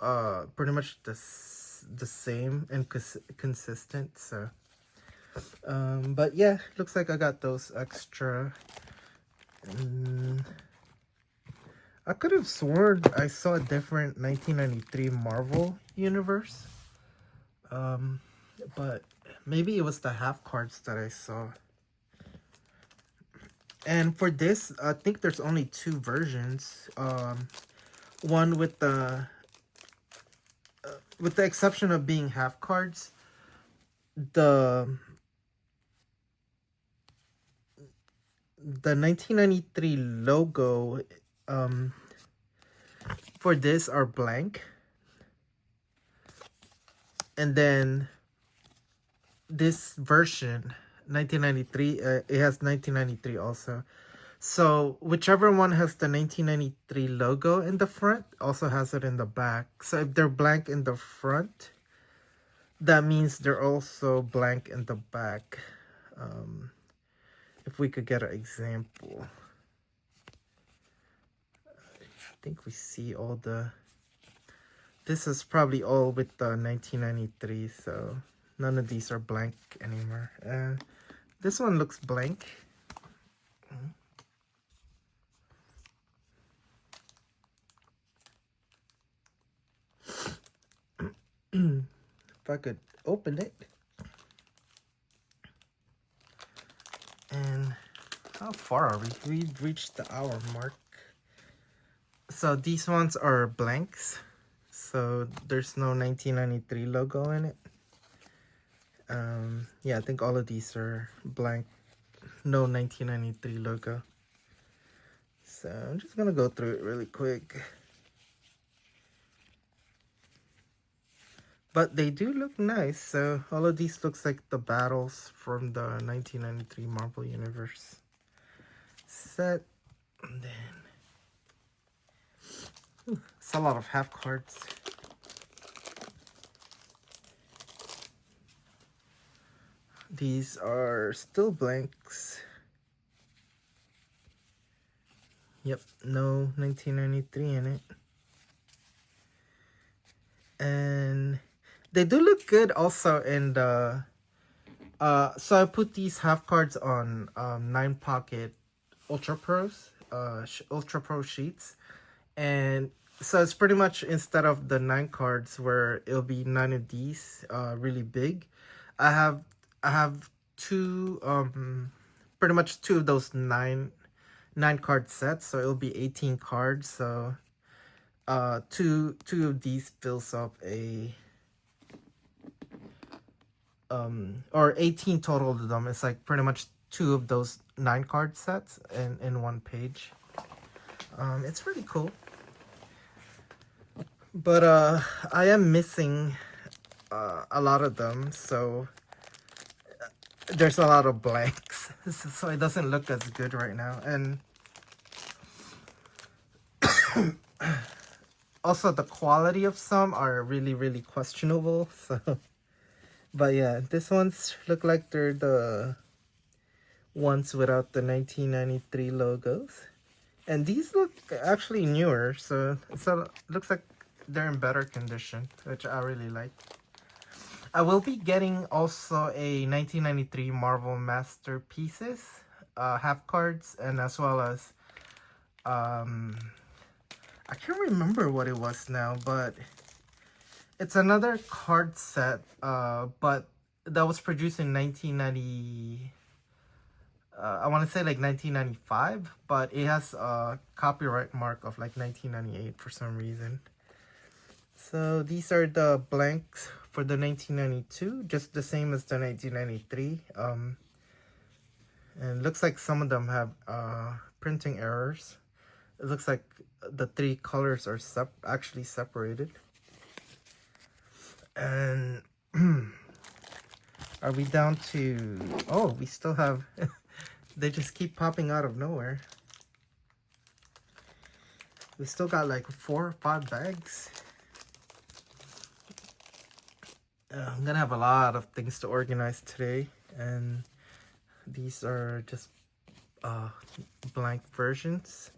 pretty much the same and consistent, so but yeah, looks like I got those extra. I could have sworn I saw a different 1993 Marvel universe, but maybe it was the half cards that I saw. And for this, I think there's only 2 versions. One with the exception of being half cards, the 1993 logo for this are blank, and then this version 1993, it has 1993 also. So whichever one has the 1993 logo in the front also has it in the back. So if they're blank in the front, that means they're also blank in the back. If we could get an example. I think we see all the... This is probably all with the 1993, so none of these are blank anymore. This one looks blank. If I could open it. And how far are we? We've reached the hour mark. So these ones are blanks. So there's no 1993 logo in it. Yeah, I think all of these are blank. No 1993 logo. So I'm just gonna go through it really quick. But they do look nice. So all of these looks like the battles from the 1993 Marvel Universe set. And then it's a lot of half cards. These are still blanks. Yep, no 1993 in it. And they do look good also in the... so I put these half cards on 9-pocket Ultra Pros, Ultra Pro sheets. And so it's pretty much, instead of the 9 cards where it'll be 9 of these really big, I have two, pretty much 2 of those 9 card sets, so it'll be 18 cards. So two of these fills up a or 18 total of them. It's like pretty much 2 of those 9 card sets in one page. It's really cool. But I am missing a lot of them, so there's a lot of blanks. So it doesn't look as good right now. And also the quality of some are really, really questionable. So, but yeah, this ones look like they're the ones without the 1993 logos. And these look actually newer, so looks like they're in better condition, which I really like. I will be getting also a 1993 Marvel Masterpieces half cards, and as well as I can't remember what it was now, but it's another card set, but that was produced in 1990. I want to say like 1995, but it has a copyright mark of like 1998 for some reason. So these are the blanks for the 1992, just the same as the 1993. And it looks like some of them have printing errors. It looks like the 3 colors are actually separated. And are we down to... Oh, we still have... They just keep popping out of nowhere. We still got like 4 or 5 bags. I'm gonna have a lot of things to organize today, and these are just blank versions.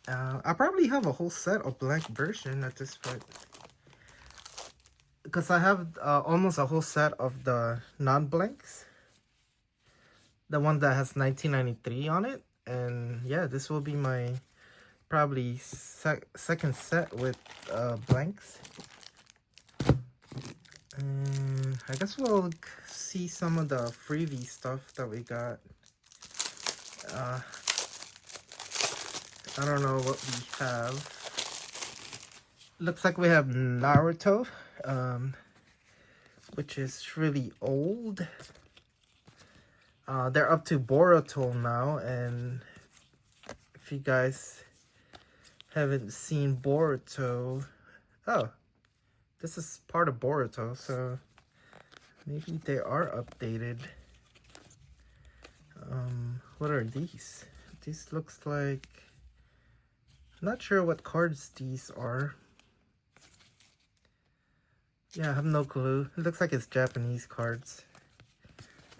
I probably have a whole set of blank version at this point, because I have almost a whole set of the non-blanks, the one that has 1993 on it. And yeah, this will be my probably second set with blanks. And I guess we'll see some of the freebie stuff that we got. I don't know what we have. Looks like we have Naruto, which is really old. They're up to Boruto now, and if you guys haven't seen Boruto... Oh, this is part of Boruto, so maybe they are updated. What are these? These looks like... Not sure what cards these are. Yeah, I have no clue. It looks like it's Japanese cards.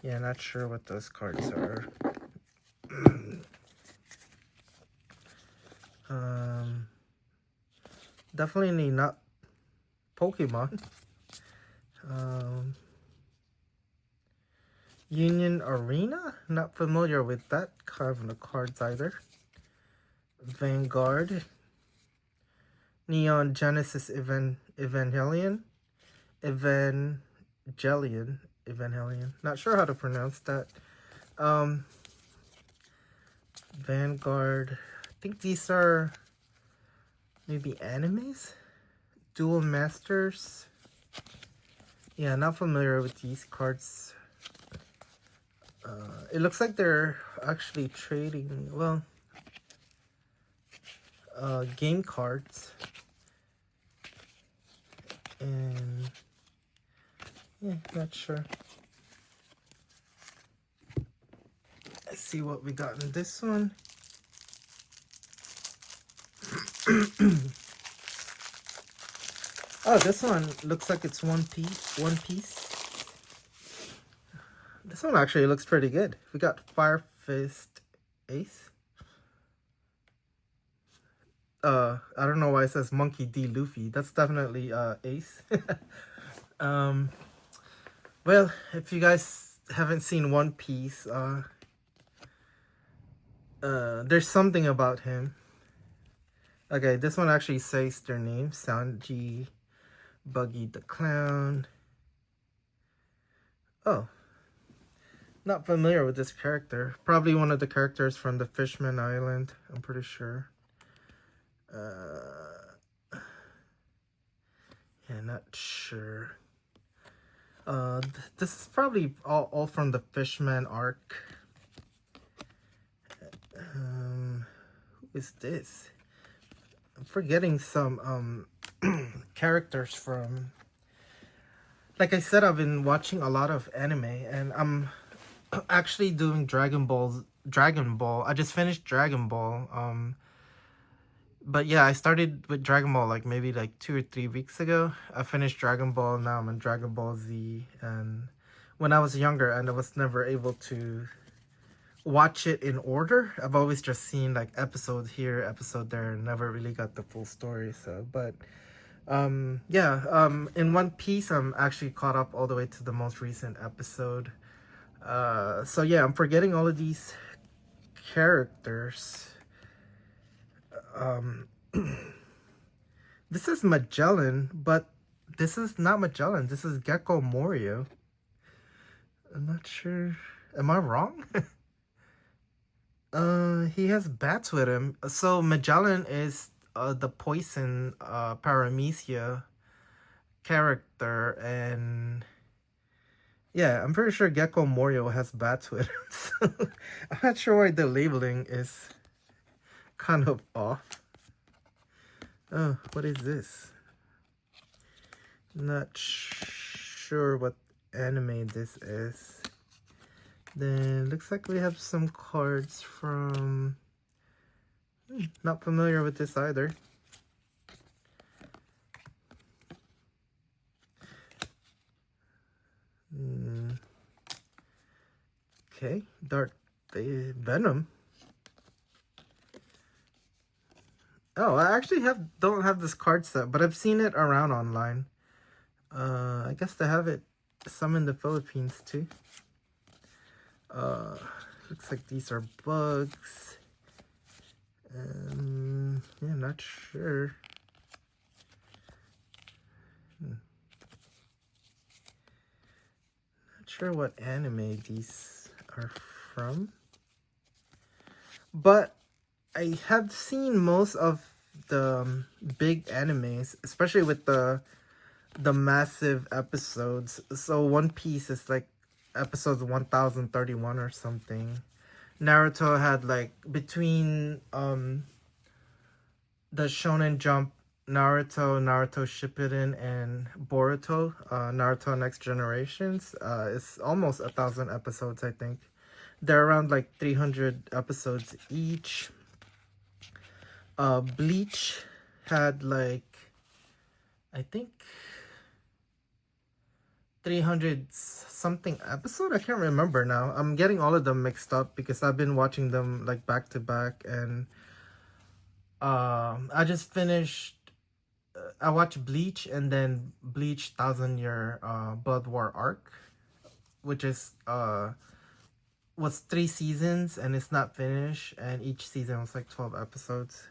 Yeah, not sure what those cards are. um, Definitely not Pokemon. Um, Union Arena? Not familiar with that kind of cards either. Vanguard. Neon Genesis Evangelion. Evangelion. Not sure how to pronounce that. Um, Vanguard. I think these are maybe animes? Dual Masters. Yeah, not familiar with these cards. It looks like they're actually trading, well, game cards. And yeah, not sure. Let's see what we got in this one. Oh, this one looks like it's One Piece. This one actually looks pretty good. We got Fire Fist Ace. I don't know why it says Monkey D. Luffy. That's definitely Ace. Well, if you guys haven't seen One Piece, there's something about him. Okay, this one actually says their name. Sanji, Buggy the Clown. Oh, not familiar with this character. Probably one of the characters from the Fishman Island, I'm pretty sure. Yeah, not sure. This is probably all from the Fishman arc. Who is this? I'm forgetting some characters from. Like I said, I've been watching a lot of anime, and I'm actually doing Dragon Ball. I just finished Dragon Ball. But yeah, I started with Dragon Ball like maybe like 2 or 3 weeks ago. I finished Dragon Ball. Now I'm in Dragon Ball Z. And when I was younger, and I was never able to watch it in order. I've always just seen like episode here, episode there, and never really got the full story. So, but in One Piece, I'm actually caught up all the way to the most recent episode. So yeah, I'm forgetting all of these characters. This is Magellan, but this is not Magellan. This is Gecko Morio. I'm not sure. Am I wrong? He has bats with him. So Magellan is the poison Paramecia character, and yeah, I'm pretty sure Gecko Morio has bats with him. So I'm not sure why the labeling is kind of off. Oh, what is this? Not sure what anime this is. Then looks like we have some cards from. Not familiar with this either. Okay, Dark Venom. Oh, I actually don't have this card set, but I've seen it around online. I guess they have it some in the Philippines too. Looks like these are bugs. Yeah, not sure. Not sure what anime these are from. But I have seen most of the big animes, especially with the massive episodes. So One Piece is like episodes 1031 or something. Naruto had like between the Shonen Jump Naruto Shippuden, and Boruto, Naruto Next Generations, it's almost 1,000 episodes, I think. They're around like 300 episodes each. Bleach had like, I think 300 something episode. I can't remember now. I'm getting all of them mixed up because I've been watching them like back to back, and I just finished. I watched Bleach and then Bleach Thousand Year Blood War arc, which is was 3 seasons and it's not finished, and each season was like 12 episodes.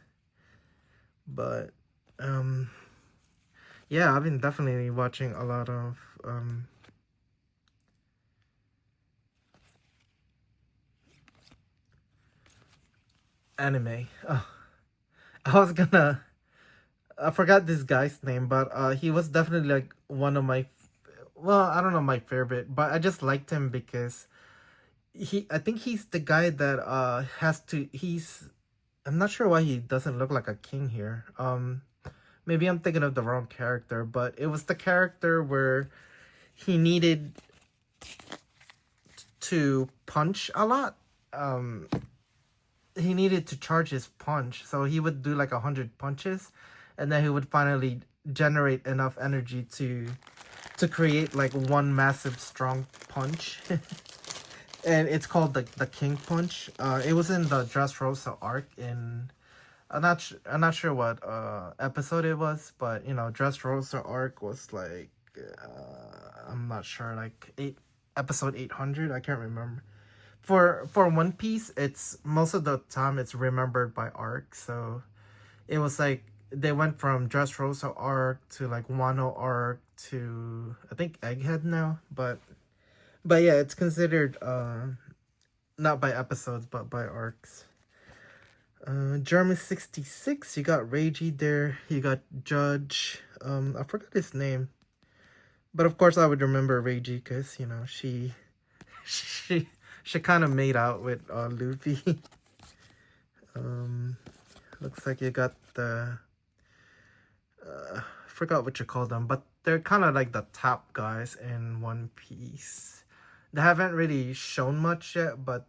But um yeah, I've been definitely watching a lot of anime. Oh, I was gonna I forgot this guy's name, but he was definitely like one of my, well, I don't know my favorite, but I just liked him because I think he's the guy that has to he's I'm not sure why he doesn't look like a king here. Maybe I'm thinking of the wrong character, but it was the character where he needed to punch a lot. Um, he needed to charge his punch, so he would do like 100 punches, and then he would finally generate enough energy to create like one massive strong punch. And it's called the King Punch. It was in the Dressrosa arc in. I'm not sure what episode it was, but you know, Dressrosa arc was like I'm not sure, like episode 800. I can't remember. For One Piece, it's most of the time it's remembered by arc. So it was like they went from Dressrosa arc to like Wano arc to I think Egghead now, but yeah, it's considered not by episodes but by arcs. German 66, you got Reiji there, you got Judge. I forgot his name. But of course I would remember Reiji because, you know, she she kind of made out with Luffy. um Looks like you got the I forgot what you call them, but they're kind of like the top guys in One Piece. They haven't really shown much yet, but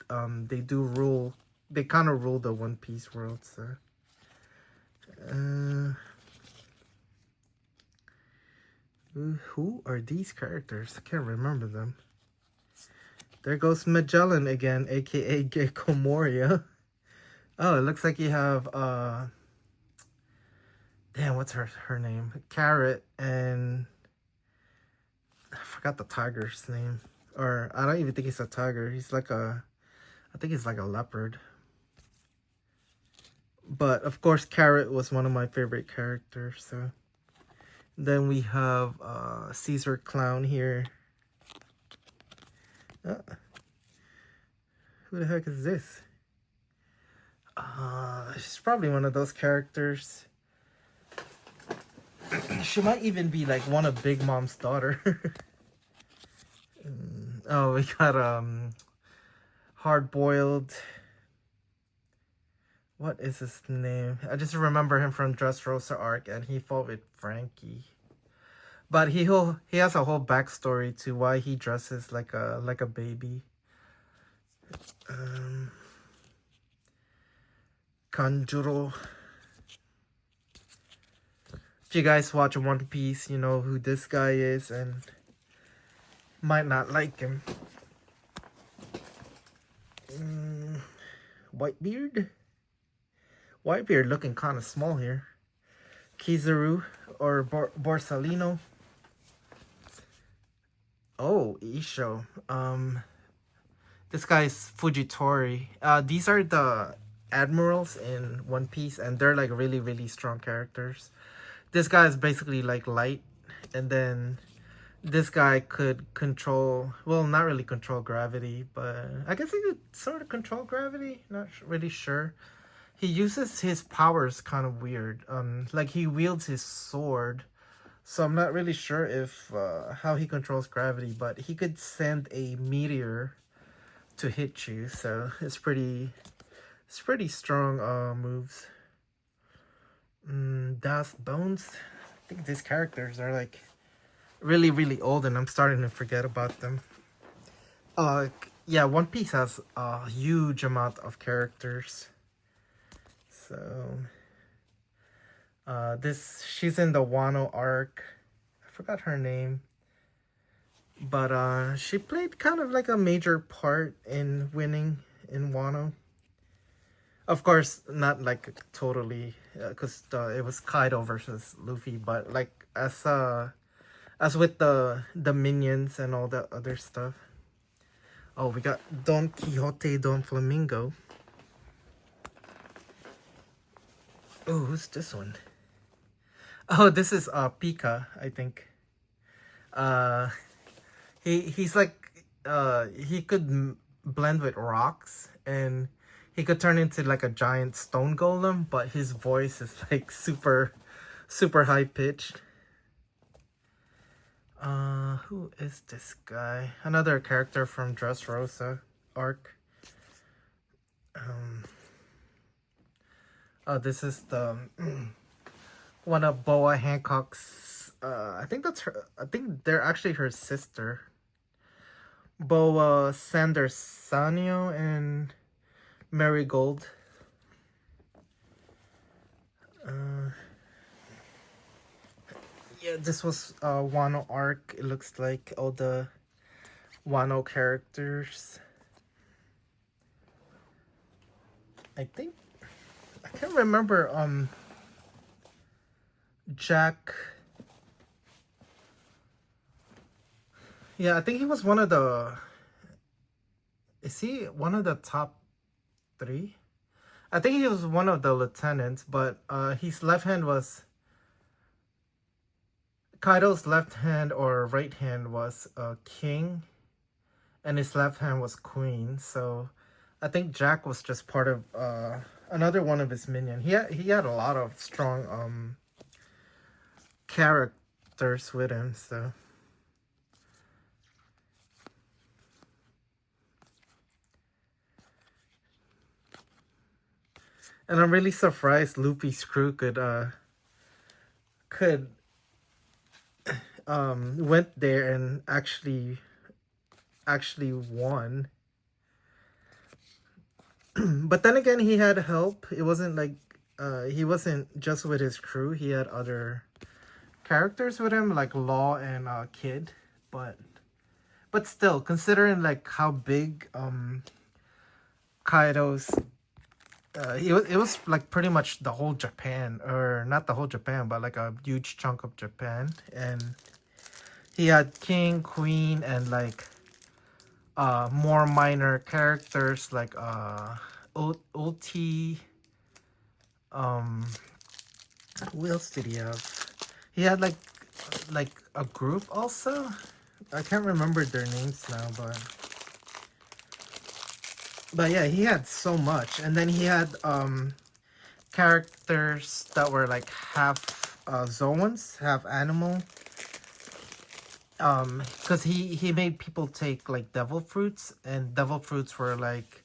they do rule. They kind of rule the One Piece world. So, who are these characters? I can't remember them. There goes Magellan again, aka Gecko Moria. Oh, it looks like you have damn, what's her name? Carrot, and I forgot the tiger's name. Or I don't even think he's a tiger. He's like I think he's like a leopard. But of course, Carrot was one of my favorite characters. So then we have Caesar Clown here. Who the heck is this? She's probably one of those characters. She might even be like one of Big Mom's daughter. Oh, we got Hard Boiled. What is his name? I just remember him from Dressrosa arc, and he fought with Frankie. But he has a whole backstory to why he dresses like a baby. Kanjuro. If you guys watch One Piece, you know who this guy is, and might not like him. Whitebeard? Whitebeard looking kind of small here. Kizaru or Borsalino. Oh, Isho. This guy's Fujitori. These are the admirals in One Piece, and they're like really, really strong characters. This guy is basically like light, and then this guy could control, well, not really control gravity, but I guess he could sort of control gravity. Not really sure. He uses his powers kind of weird. Like he wields his sword, so I'm not really sure if how he controls gravity, but he could send a meteor to hit you. So it's pretty strong moves. Das Bones. I think these characters are like really, really old, and I'm starting to forget about them. Yeah, One Piece has a huge amount of characters. So, she's in the Wano arc. I forgot her name. But she played kind of like a major part in winning in Wano. Of course, not like totally, because it was Kaido versus Luffy. But like as with the minions and all that other stuff. Oh, we got Don Quixote, Don Flamingo. Oh, who's this one? Oh, this is Pika, I think. Uh, he's like he could blend with rocks, and he could turn into like a giant stone golem, but his voice is like super high pitched. Who is this guy? Another character from Dressrosa arc. Oh, this is the one of Boa Hancock's. I think that's her. I think they're actually her sister. Boa Sandersanio and Marigold. Yeah, this was Wano arc. It looks like all the Wano characters. I think I can't remember Jack. Yeah, I think he was one of the. Is he one of the top 3? I think he was one of the lieutenants, but his left hand was. Kaido's left hand or right hand was king, and his left hand was queen. So I think Jack was just part of another one of his minions. He had a lot of strong characters with him. So. And I'm really surprised Luffy's crew could went there and actually won. But then again, he had help. It wasn't like he wasn't just with his crew. He had other characters with him, like Law and Kid. But still, considering like how big Kaido's it was like pretty much the whole Japan, or not the whole Japan, but like a huge chunk of Japan. And he had king, queen, and like more minor characters like Ulti. Who else did he have? He had like a group also. I can't remember their names now, but yeah, he had so much. And then he had characters that were like half Zoans, half animal. Because he made people take like devil fruits, and devil fruits were like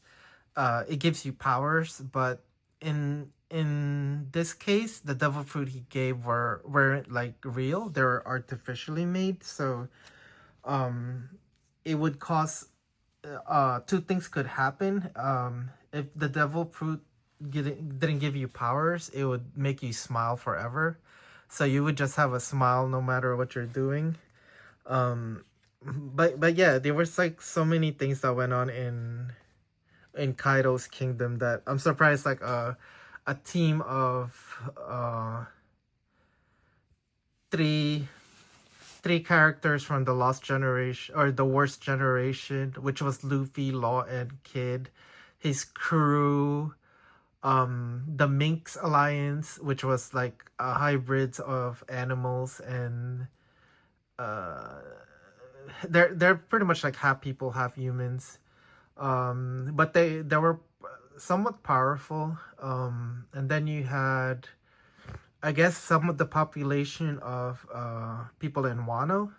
it gives you powers, but in this case, the devil fruit he gave weren't like real. They were artificially made. So it would cause 2 things could happen. If the devil fruit didn't give you powers, it would make you smile forever. So you would just have a smile no matter what you're doing. But yeah, there was like so many things that went on in Kaido's kingdom that I'm surprised like a team of three characters from the Lost Generation, or the Worst Generation, which was Luffy, Law, and Kid, his crew, the Minx Alliance, which was like hybrids of animals, and they're pretty much like half people, half humans. But they were somewhat powerful. And then you had, I guess, some of the population of people in Wano.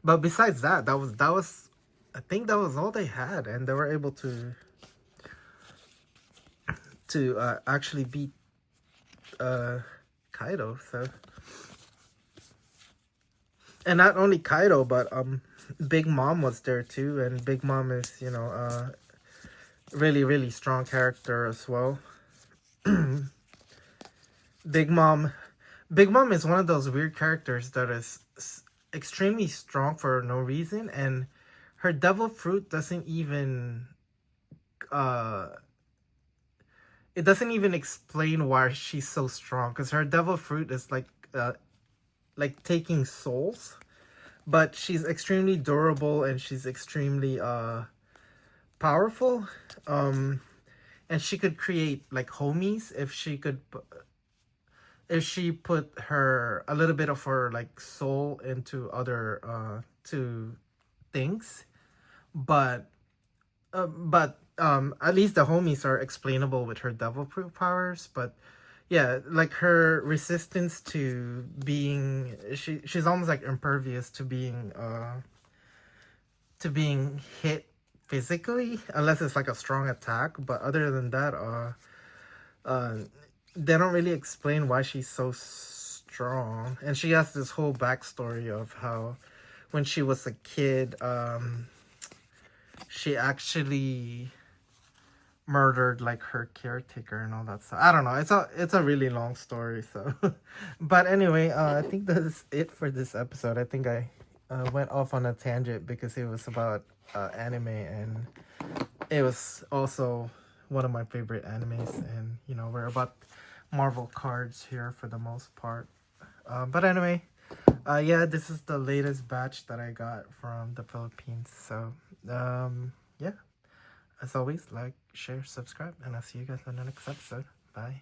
But besides that, that was I think that was all they had, and they were able to actually beat Kaido. So, and not only Kaido, but Big Mom was there too, and Big Mom is really strong character as well. Big Mom is one of those weird characters that extremely strong for no reason, and her devil fruit doesn't even uh it doesn't even explain why she's so strong, because her devil fruit is like taking souls, but she's extremely durable and she's extremely powerful. um and she could create like homies if she put her a little bit of her like soul into other to things. But at least the homies are explainable with her devil fruit powers. But yeah, like her resistance to being, she's almost like impervious to being hit physically, unless it's like a strong attack. But other than that, uh they don't really explain why she's so strong. And she has this whole backstory of how when she was a kid, she actually murdered like her caretaker and all that stuff. I don't know. It's a really long story. So, but anyway, I think that's it for this episode. I think I went off on a tangent because it was about anime, and it was also one of my favorite animes. And we're about Marvel cards here for the most part. But anyway, yeah, this is the latest batch that I got from the Philippines. So, yeah. As always, like, share, subscribe, and I'll see you guys on the next episode. Bye.